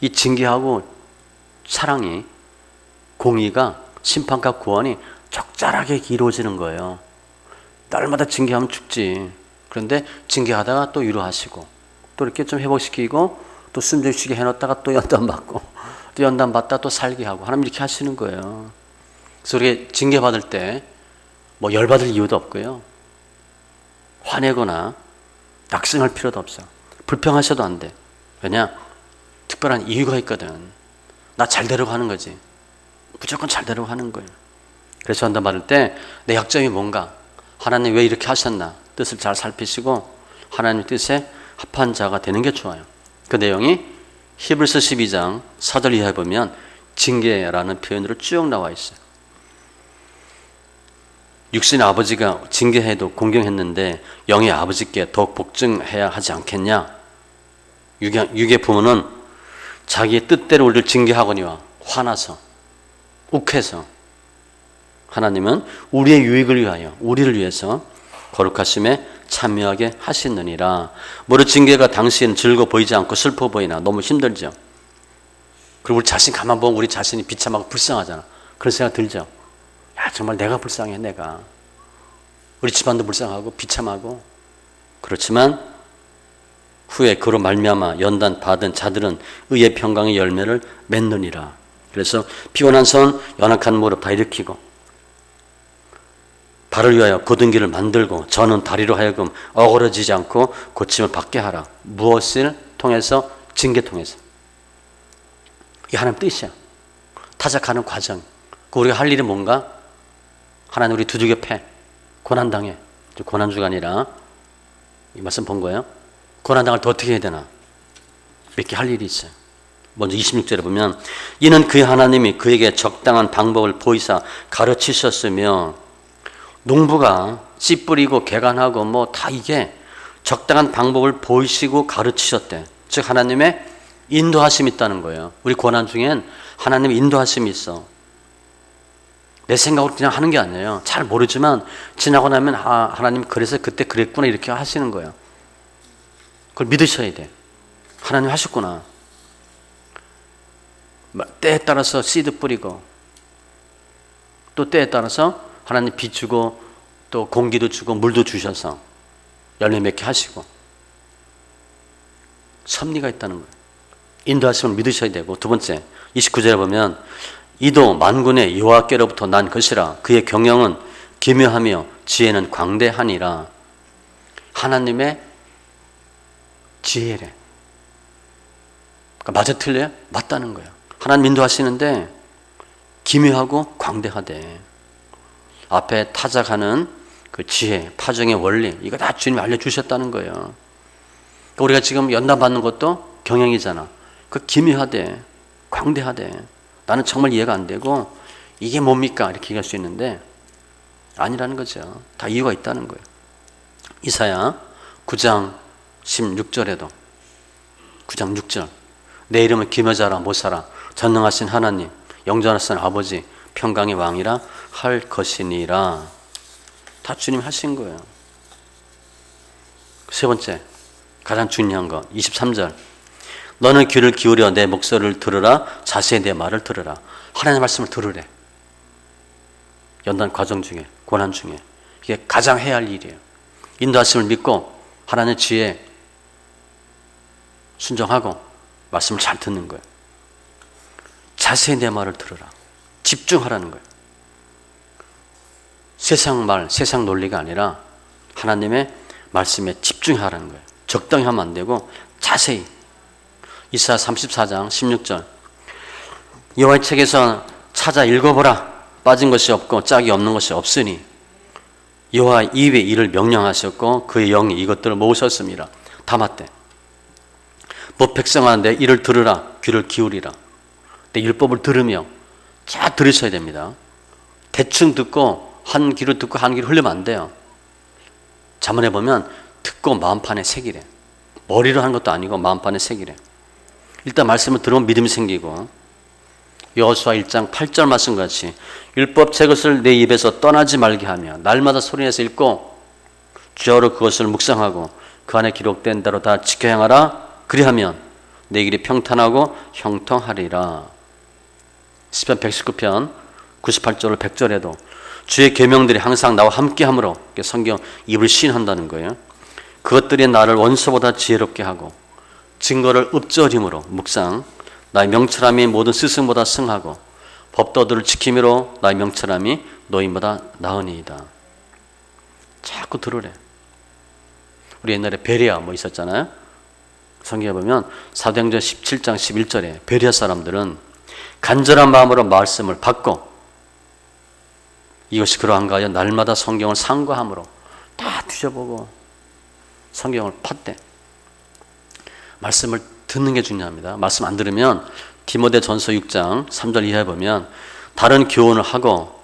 이 징계하고 사랑이 공의가 심판과 구원이 적절하게 이루어지는 거예요. 날마다 징계하면 죽지. 그런데 징계하다가 또 위로하시고 또 이렇게 좀 회복시키고 또 숨 좀 쉬게 해놨다가 또 연단받고 또 연단받다 또 살게 하고 하나님 이렇게 하시는 거예요. 그래서 우리가 징계받을 때 뭐 열받을 이유도 없고요. 화내거나 낙성할 필요도 없어. 불평하셔도 안 돼. 왜냐? 특별한 이유가 있거든. 나 잘 되려고 하는 거지. 무조건 잘 되려고 하는 거예요. 그래서 한다 말할 때 내 약점이 뭔가, 하나님 왜 이렇게 하셨나 뜻을 잘 살피시고 하나님 뜻에 합한 자가 되는 게 좋아요. 그 내용이 히브리서 12장 4절 이하에 보면 징계라는 표현으로 쭉 나와 있어요. 육신의 아버지가 징계해도 공경했는데 영의 아버지께 더욱 복종해야 하지 않겠냐. 육의 부모는 자기의 뜻대로 우리를 징계하거니와 화나서 욱해서, 하나님은 우리의 유익을 위하여 우리를 위해서 거룩하심에 참여하게 하시느니라. 무릇 징계가 당시에는 즐거워 보이지 않고 슬퍼 보이나 너무 힘들죠. 그리고 우리 자신 가만 보면 우리 자신이 비참하고 불쌍하잖아. 그런 생각 들죠. 야, 정말 내가 불쌍해. 내가 우리 집안도 불쌍하고 비참하고. 그렇지만 후에 그로 말미암아 연단 받은 자들은 의의 평강의 열매를 맺느니라. 그래서 피곤한 손 연약한 무릎 다 일으키고 발을 위하여 곧은 길을 만들고 저는 다리로 하여금 어그러지지 않고 고침을 받게 하라. 무엇을 통해서? 징계 통해서. 이게 하나님 뜻이야. 타작하는 과정. 우리가 할 일이 뭔가? 하나님 우리 두들겨 패. 고난당해. 고난주가 아니라 이 말씀 본 거예요. 고난당할 때 어떻게 해야 되나? 몇 개 할 일이 있어요. 먼저 26절에 보면 이는 그의 하나님이 그에게 적당한 방법을 보이사 가르치셨으며, 농부가 씨 뿌리고 개간하고 뭐 다 이게 적당한 방법을 보이시고 가르치셨대. 즉 하나님의 인도하심이 있다는 거예요. 우리 고난 중엔 하나님의 인도하심이 있어. 내 생각으로 그냥 하는 게 아니에요. 잘 모르지만 지나고 나면 하나님 그래서 그때 그랬구나 이렇게 하시는 거예요. 그걸 믿으셔야 돼. 하나님 하셨구나. 때에 따라서 씨도 뿌리고 또 때에 따라서 하나님 비 주고 또 공기도 주고 물도 주셔서 열매 맺게 하시고 섭리가 있다는 거예요. 인도하심을 믿으셔야 되고, 두 번째 29절에 보면 이도 만군의 여호와께로부터 난 것이라 그의 경영은 기묘하며 지혜는 광대하니라. 하나님의 지혜래. 그러니까 맞아 틀려요? 맞다는 거예요. 하나님 인도하시는데 기묘하고 광대하대. 앞에 타작하는 그 지혜, 파정의 원리, 이거 다 주님이 알려주셨다는 거예요. 그러니까 우리가 지금 연단 받는 것도 경영이잖아. 그 기묘하대, 광대하대. 나는 정말 이해가 안 되고 이게 뭡니까? 이렇게 얘기할 수 있는데 아니라는 거죠. 다 이유가 있다는 거예요. 이사야 9장 16절에도 9장 6절 내 이름은 기묘자라 못사라 전능하신 하나님 영전하신 아버지 평강의 왕이라 할 것이니라. 다 주님 하신 거예요. 세 번째 가장 중요한 거 23절 너는 귀를 기울여 내 목소리를 들으라 자세히 내 말을 들으라. 하나님의 말씀을 들으래. 연단 과정 중에 고난 중에 이게 가장 해야 할 일이에요. 인도하심을 믿고 하나님의 지혜에 순종하고 말씀을 잘 듣는 거예요. 자세히 내 말을 들으라. 집중하라는 거예요. 세상 말, 세상 논리가 아니라 하나님의 말씀에 집중하라는 거예요. 적당히 하면 안 되고 자세히. 이사야 34장 16절 여호와의 책에서 찾아 읽어보라. 빠진 것이 없고 짝이 없는 것이 없으니 여호와 입에 이를 명령하셨고 그의 영이 이것들을 모으셨습니다. 다 맞대. 법 백성하는데 이를 들으라. 귀를 기울이라. 내 율법을 들으며 잘 들으셔야 됩니다. 대충 듣고 한 귀로 듣고 한 귀로 흘리면 안 돼요. 잠언에 보면 듣고 마음판에 새기래. 머리로 하는 것도 아니고 마음판에 새기래. 일단 말씀을 들으면 믿음이 생기고 여호수아 1장 8절 말씀같이 율법 제것을 내 입에서 떠나지 말게 하며 날마다 소리내서 읽고 주어로 그것을 묵상하고 그 안에 기록된 대로 다 지켜 행하라. 그리하면 내 길이 평탄하고 형통하리라. 시편 119편 98절 100절에도 주의 계명들이 항상 나와 함께함으로 성경 입을 시인한다는 거예요. 그것들이 나를 원수보다 지혜롭게 하고 증거를 읊조림으로 묵상 나의 명철함이 모든 스승보다 승하고 법도들을 지킴으로 나의 명철함이 노인보다 나으니이다. 자꾸 들으래. 우리 옛날에 베레아 뭐 있었잖아요. 성경에 보면 사도행전 17장 11절에 베레아 사람들은 간절한 마음으로 말씀을 받고 이것이 그러한가 하여 날마다 성경을 상고함으로 다 뒤져보고 성경을 팠대. 말씀을 듣는 게 중요합니다. 말씀 안 들으면 디모데전서 6장 3절 이하에 보면 다른 교훈을 하고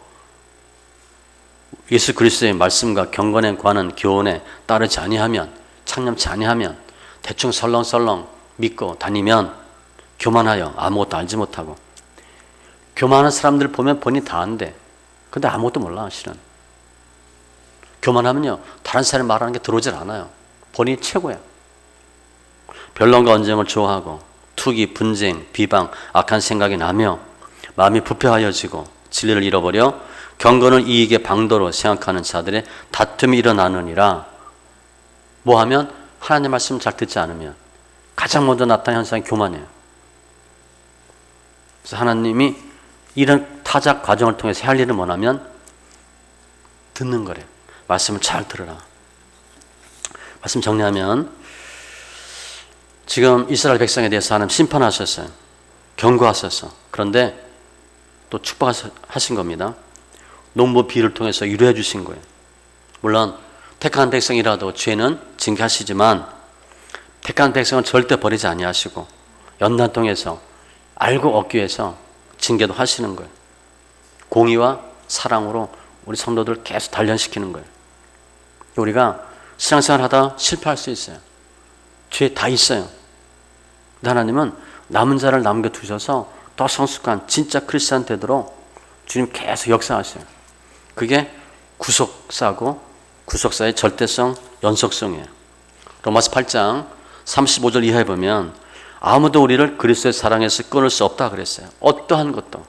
예수 그리스도의 말씀과 경건에 관한 교훈에 따르지 아니하면, 창념치 아니하면, 대충 설렁설렁 믿고 다니면 교만하여 아무것도 알지 못하고, 교만한 사람들 보면 본인이 다 안돼. 근데 아무것도 몰라. 실은 교만하면요 다른 사람이 말하는 게 들어오질 않아요. 본인이 최고야. 변론과 언쟁을 좋아하고 투기, 분쟁, 비방, 악한 생각이 나며 마음이 부패하여지고 진리를 잃어버려 경건을 이익의 방도로 생각하는 자들의 다툼이 일어나느니라. 뭐하면? 하나님의 말씀 잘 듣지 않으면 가장 먼저 나타나는 현상이 교만이에요. 그래서 하나님이 이런 타작 과정을 통해서 할 일을 원하면 듣는 거래요. 말씀을 잘 들으라. 말씀 정리하면 지금 이스라엘 백성에 대해서 하나님 심판하셨어요. 경고하셨어. 그런데 또 축복하신 겁니다. 농부 비유를 통해서 위로해 주신 거예요. 물론 택한 백성이라도 죄는 징계하시지만 택한 백성은 절대 버리지 아니하시고 연단 통해서 알고 얻기 위해서 징계도 하시는 거예요. 공의와 사랑으로 우리 성도들 계속 단련시키는 거예요. 우리가 신앙생활 하다 실패할 수 있어요. 죄 다 있어요. 근데 하나님은 남은 자를 남겨두셔서 더 성숙한 진짜 크리스찬 되도록 주님 계속 역사하셔요. 그게 구속사고 구속사의 절대성, 연속성이에요. 로마서 8장 35절 이하에 보면 아무도 우리를 그리스도의 사랑에서 끊을 수 없다 그랬어요. 어떠한 것도.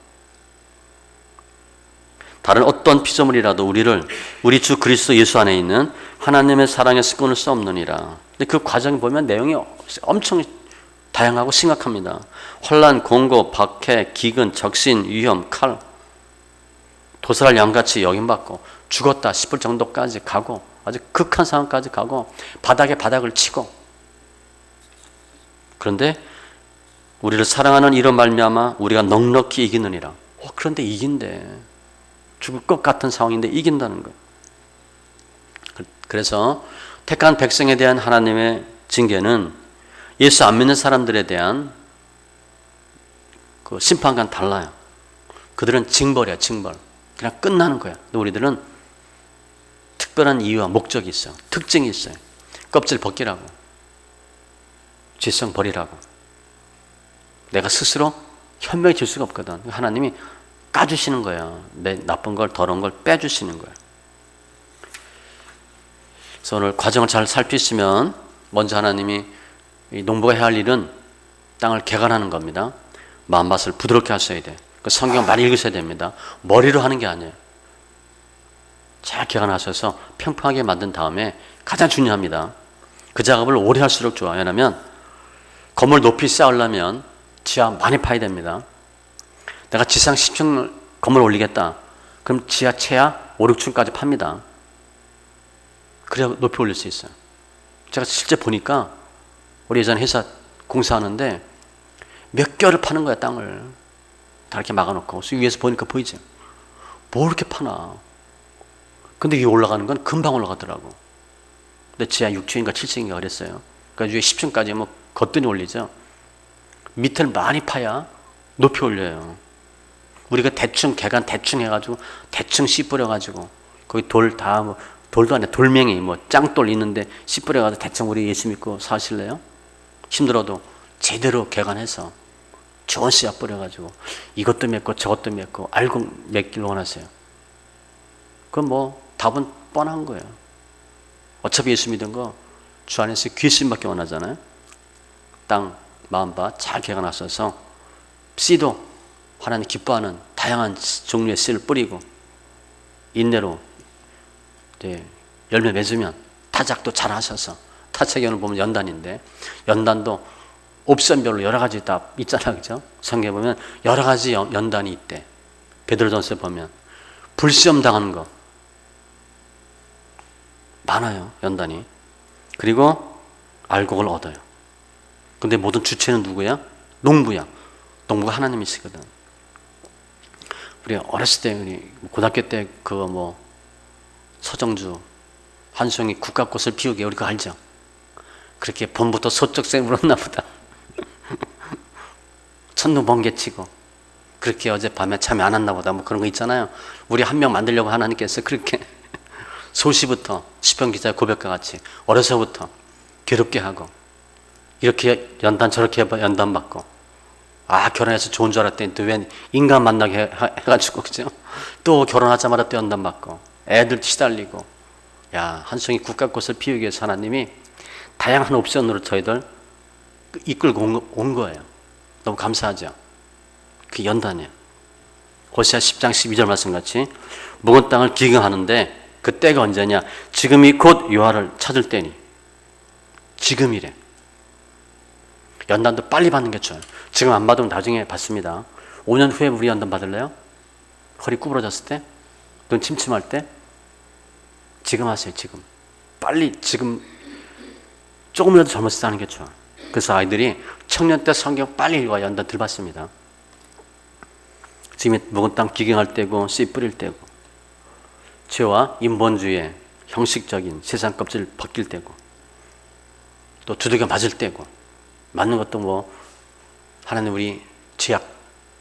다른 어떤 피조물이라도 우리를 우리 주 그리스도 예수 안에 있는 하나님의 사랑에서 끊을 수 없느니라. 근데 그 과정을 보면 내용이 엄청 다양하고 심각합니다. 혼란, 공고, 박해, 기근, 적신, 위험, 칼, 도살할 양같이 여김받고 죽었다 싶을 정도까지 가고 아주 극한 상황까지 가고 바닥에 바닥을 치고, 그런데 우리를 사랑하는 이로 말미암아 우리가 넉넉히 이기느니라. 그런데 이긴대. 죽을 것 같은 상황인데 이긴다는 거예요. 그래서 택한 백성에 대한 하나님의 징계는 예수 안 믿는 사람들에 대한 그 심판과는 달라요. 그들은 징벌이야, 징벌. 그냥 끝나는 거야. 근데 우리들은 특별한 이유와 목적이 있어요. 특징이 있어요. 껍질 벗기라고, 죄성 버리라고. 내가 스스로 현명해질 수가 없거든. 하나님이 까주시는 거예요. 내 나쁜 걸, 더러운 걸 빼주시는 거예요. 그래서 오늘 과정을 잘 살피시면 먼저 하나님이 이 농부가 해야 할 일은 땅을 개간하는 겁니다. 마음밭을 부드럽게 하셔야 돼. 그 성경 많이 읽으셔야 됩니다. 머리로 하는 게 아니에요. 잘 개간하셔서 평평하게 만든 다음에 가장 중요합니다. 그 작업을 오래 할수록 좋아요. 왜냐하면 건물 높이 쌓으려면 지하 많이 파야 됩니다. 내가 지상 10층 건물 올리겠다. 그럼 지하 최하 5, 6층까지 팝니다. 그래야 높이 올릴 수 있어요. 제가 실제 보니까 우리 예전 회사 공사하는데 몇 개월을 파는 거야, 땅을. 다 이렇게 막아놓고. 위에서 보니까 보이죠? 뭐 이렇게 파나. 근데 위에 올라가는 건 금방 올라가더라고. 근데 지하 6층인가 7층인가 그랬어요. 그러니까 위에 10층까지 뭐 거뜬히 올리죠. 밑을 많이 파야 높이 올려요. 우리가 대충 개간 대충 해가지고 대충 씨 뿌려가지고 거기 돌 다 뭐 돌도 아니라 돌멩이 뭐 짱돌 있는데 씨 뿌려가지고 대충 우리 예수 믿고 사실래요? 힘들어도 제대로 개간해서 좋은 씨앗 뿌려가지고 이것도 맺고 저것도 맺고 알고 맺기를 원하세요. 그건 뭐 답은 뻔한 거예요. 어차피 예수 믿은 거 주 안에서 귀신밖에 원하잖아요. 땅 마음밭 잘 개간하셔서 씨도 하나님 기뻐하는 다양한 종류의 씨를 뿌리고 인내로 이제 열매 맺으면 타작도 잘 하셔서, 타작연을 보면 연단인데 연단도 옵션별로 여러 가지 다 있잖아, 그죠? 성경에 보면 여러 가지 연단이 있대. 베드로전서에 보면 불시험 당하는 거 많아요, 연단이. 그리고 알곡을 얻어요. 근데 모든 주체는 누구야? 농부야. 농부가 하나님이시거든. 우리 어렸을 때 우리 고등학교 때 그거 뭐 서정주 한송이 국화꽃을 피우게 우리 그거 알죠? 그렇게 봄부터 소쩍새 울었나 보다. 첫눈 번개 치고 그렇게 어젯밤에 잠이 안 왔나 보다 뭐 그런 거 있잖아요. 우리 한 명 만들려고 하나님께서 그렇게 소시부터 시편 기자의 고백과 같이 어려서부터 괴롭게 하고 이렇게 연단 저렇게 연단 받고 결혼해서 좋은 줄 알았더니 또 웬 인간 만나게 해가지고 그죠? 또 결혼하자마자 또 연단 받고 애들 시달리고 한송이 국화꽃을 피우기 위해서 하나님이 다양한 옵션으로 저희들 이끌고 온 거예요. 너무 감사하죠? 그 연단이에요. 호세아 10장 12절 말씀같이 묵은 땅을 기경하는데 그 때가 언제냐? 지금이 곧 여호와를 찾을 때니. 지금이래. 연단도 빨리 받는 게 좋아요. 지금 안 받으면 나중에 받습니다. 5년 후에 우리 연단 받을래요? 허리 구부러졌을 때? 눈 침침할 때? 지금 하세요. 지금. 빨리 지금 조금이라도 젊었을 때 하는 게 좋아. 그래서 아이들이 청년 때 성경 빨리 읽어야 연단 덜 받습니다. 지금이 묵은 땅 기경할 때고 씨 뿌릴 때고 죄와 인본주의의 형식적인 세상 껍질을 벗길 때고 또 두들겨 맞을 때고 맞는 것도 뭐 하나님 우리 죄악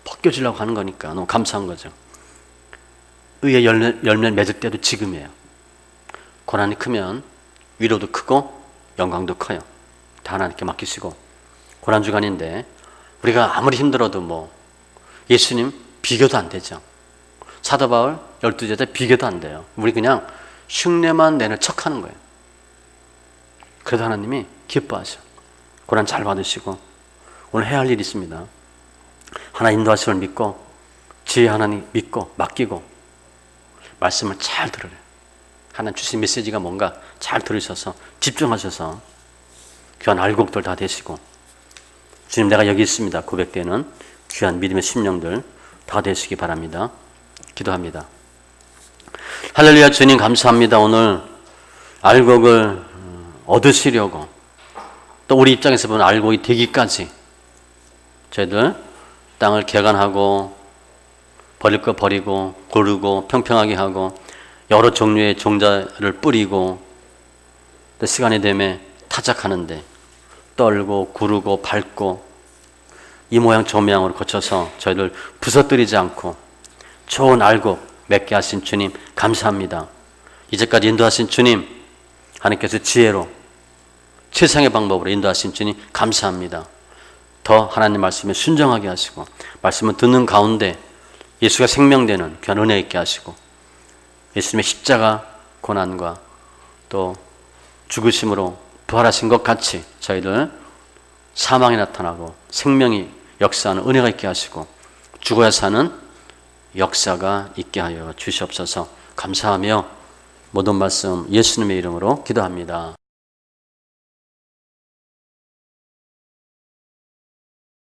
벗겨주려고 하는 거니까 너무 감사한 거죠. 의의 열매를 맺을 때도 지금이에요. 고난이 크면 위로도 크고 영광도 커요. 다 하나님께 맡기시고 고난주간인데 우리가 아무리 힘들어도 뭐 예수님 비교도 안 되죠. 사도 바울 12제자 비교도 안 돼요. 우리 그냥 흉내만 내는 척하는 거예요. 그래도 하나님이 기뻐하셔. 고난 잘 받으시고 오늘 해야 할 일이 있습니다. 하나님 인도하심을 믿고 지혜 하나님 믿고 맡기고 말씀을 잘 들으래. 하나님 주신 메시지가 뭔가 잘 들으셔서 집중하셔서 귀한 알곡들 다 되시고 주님 내가 여기 있습니다 고백되는 귀한 믿음의 심령들 다 되시기 바랍니다. 기도합니다. 할렐루야. 주님 감사합니다. 오늘 알곡을 얻으시려고 또 우리 입장에서 보면 알곡이 되기까지 저희들 땅을 개간하고 버릴 거 버리고 고르고 평평하게 하고 여러 종류의 종자를 뿌리고 또 시간이 되면 타작하는데 떨고 구르고 밟고 이 모양 저 모양으로 거쳐서 저희들 부서뜨리지 않고 좋은 알곡 맺게 하신 주님 감사합니다. 이제까지 인도하신 주님 하나님께서 지혜로 최상의 방법으로 인도하신 주님 감사합니다. 더 하나님 말씀에 순종하게 하시고 말씀을 듣는 가운데 예수가 생명되는 귀한 은혜 있게 하시고 예수님의 십자가 고난과 또 죽으심으로 부활하신 것 같이 저희들 사망이 나타나고 생명이 역사하는 은혜가 있게 하시고 죽어야 사는 역사가 있게 하여 주시옵소서. 감사하며 모든 말씀 예수님의 이름으로 기도합니다.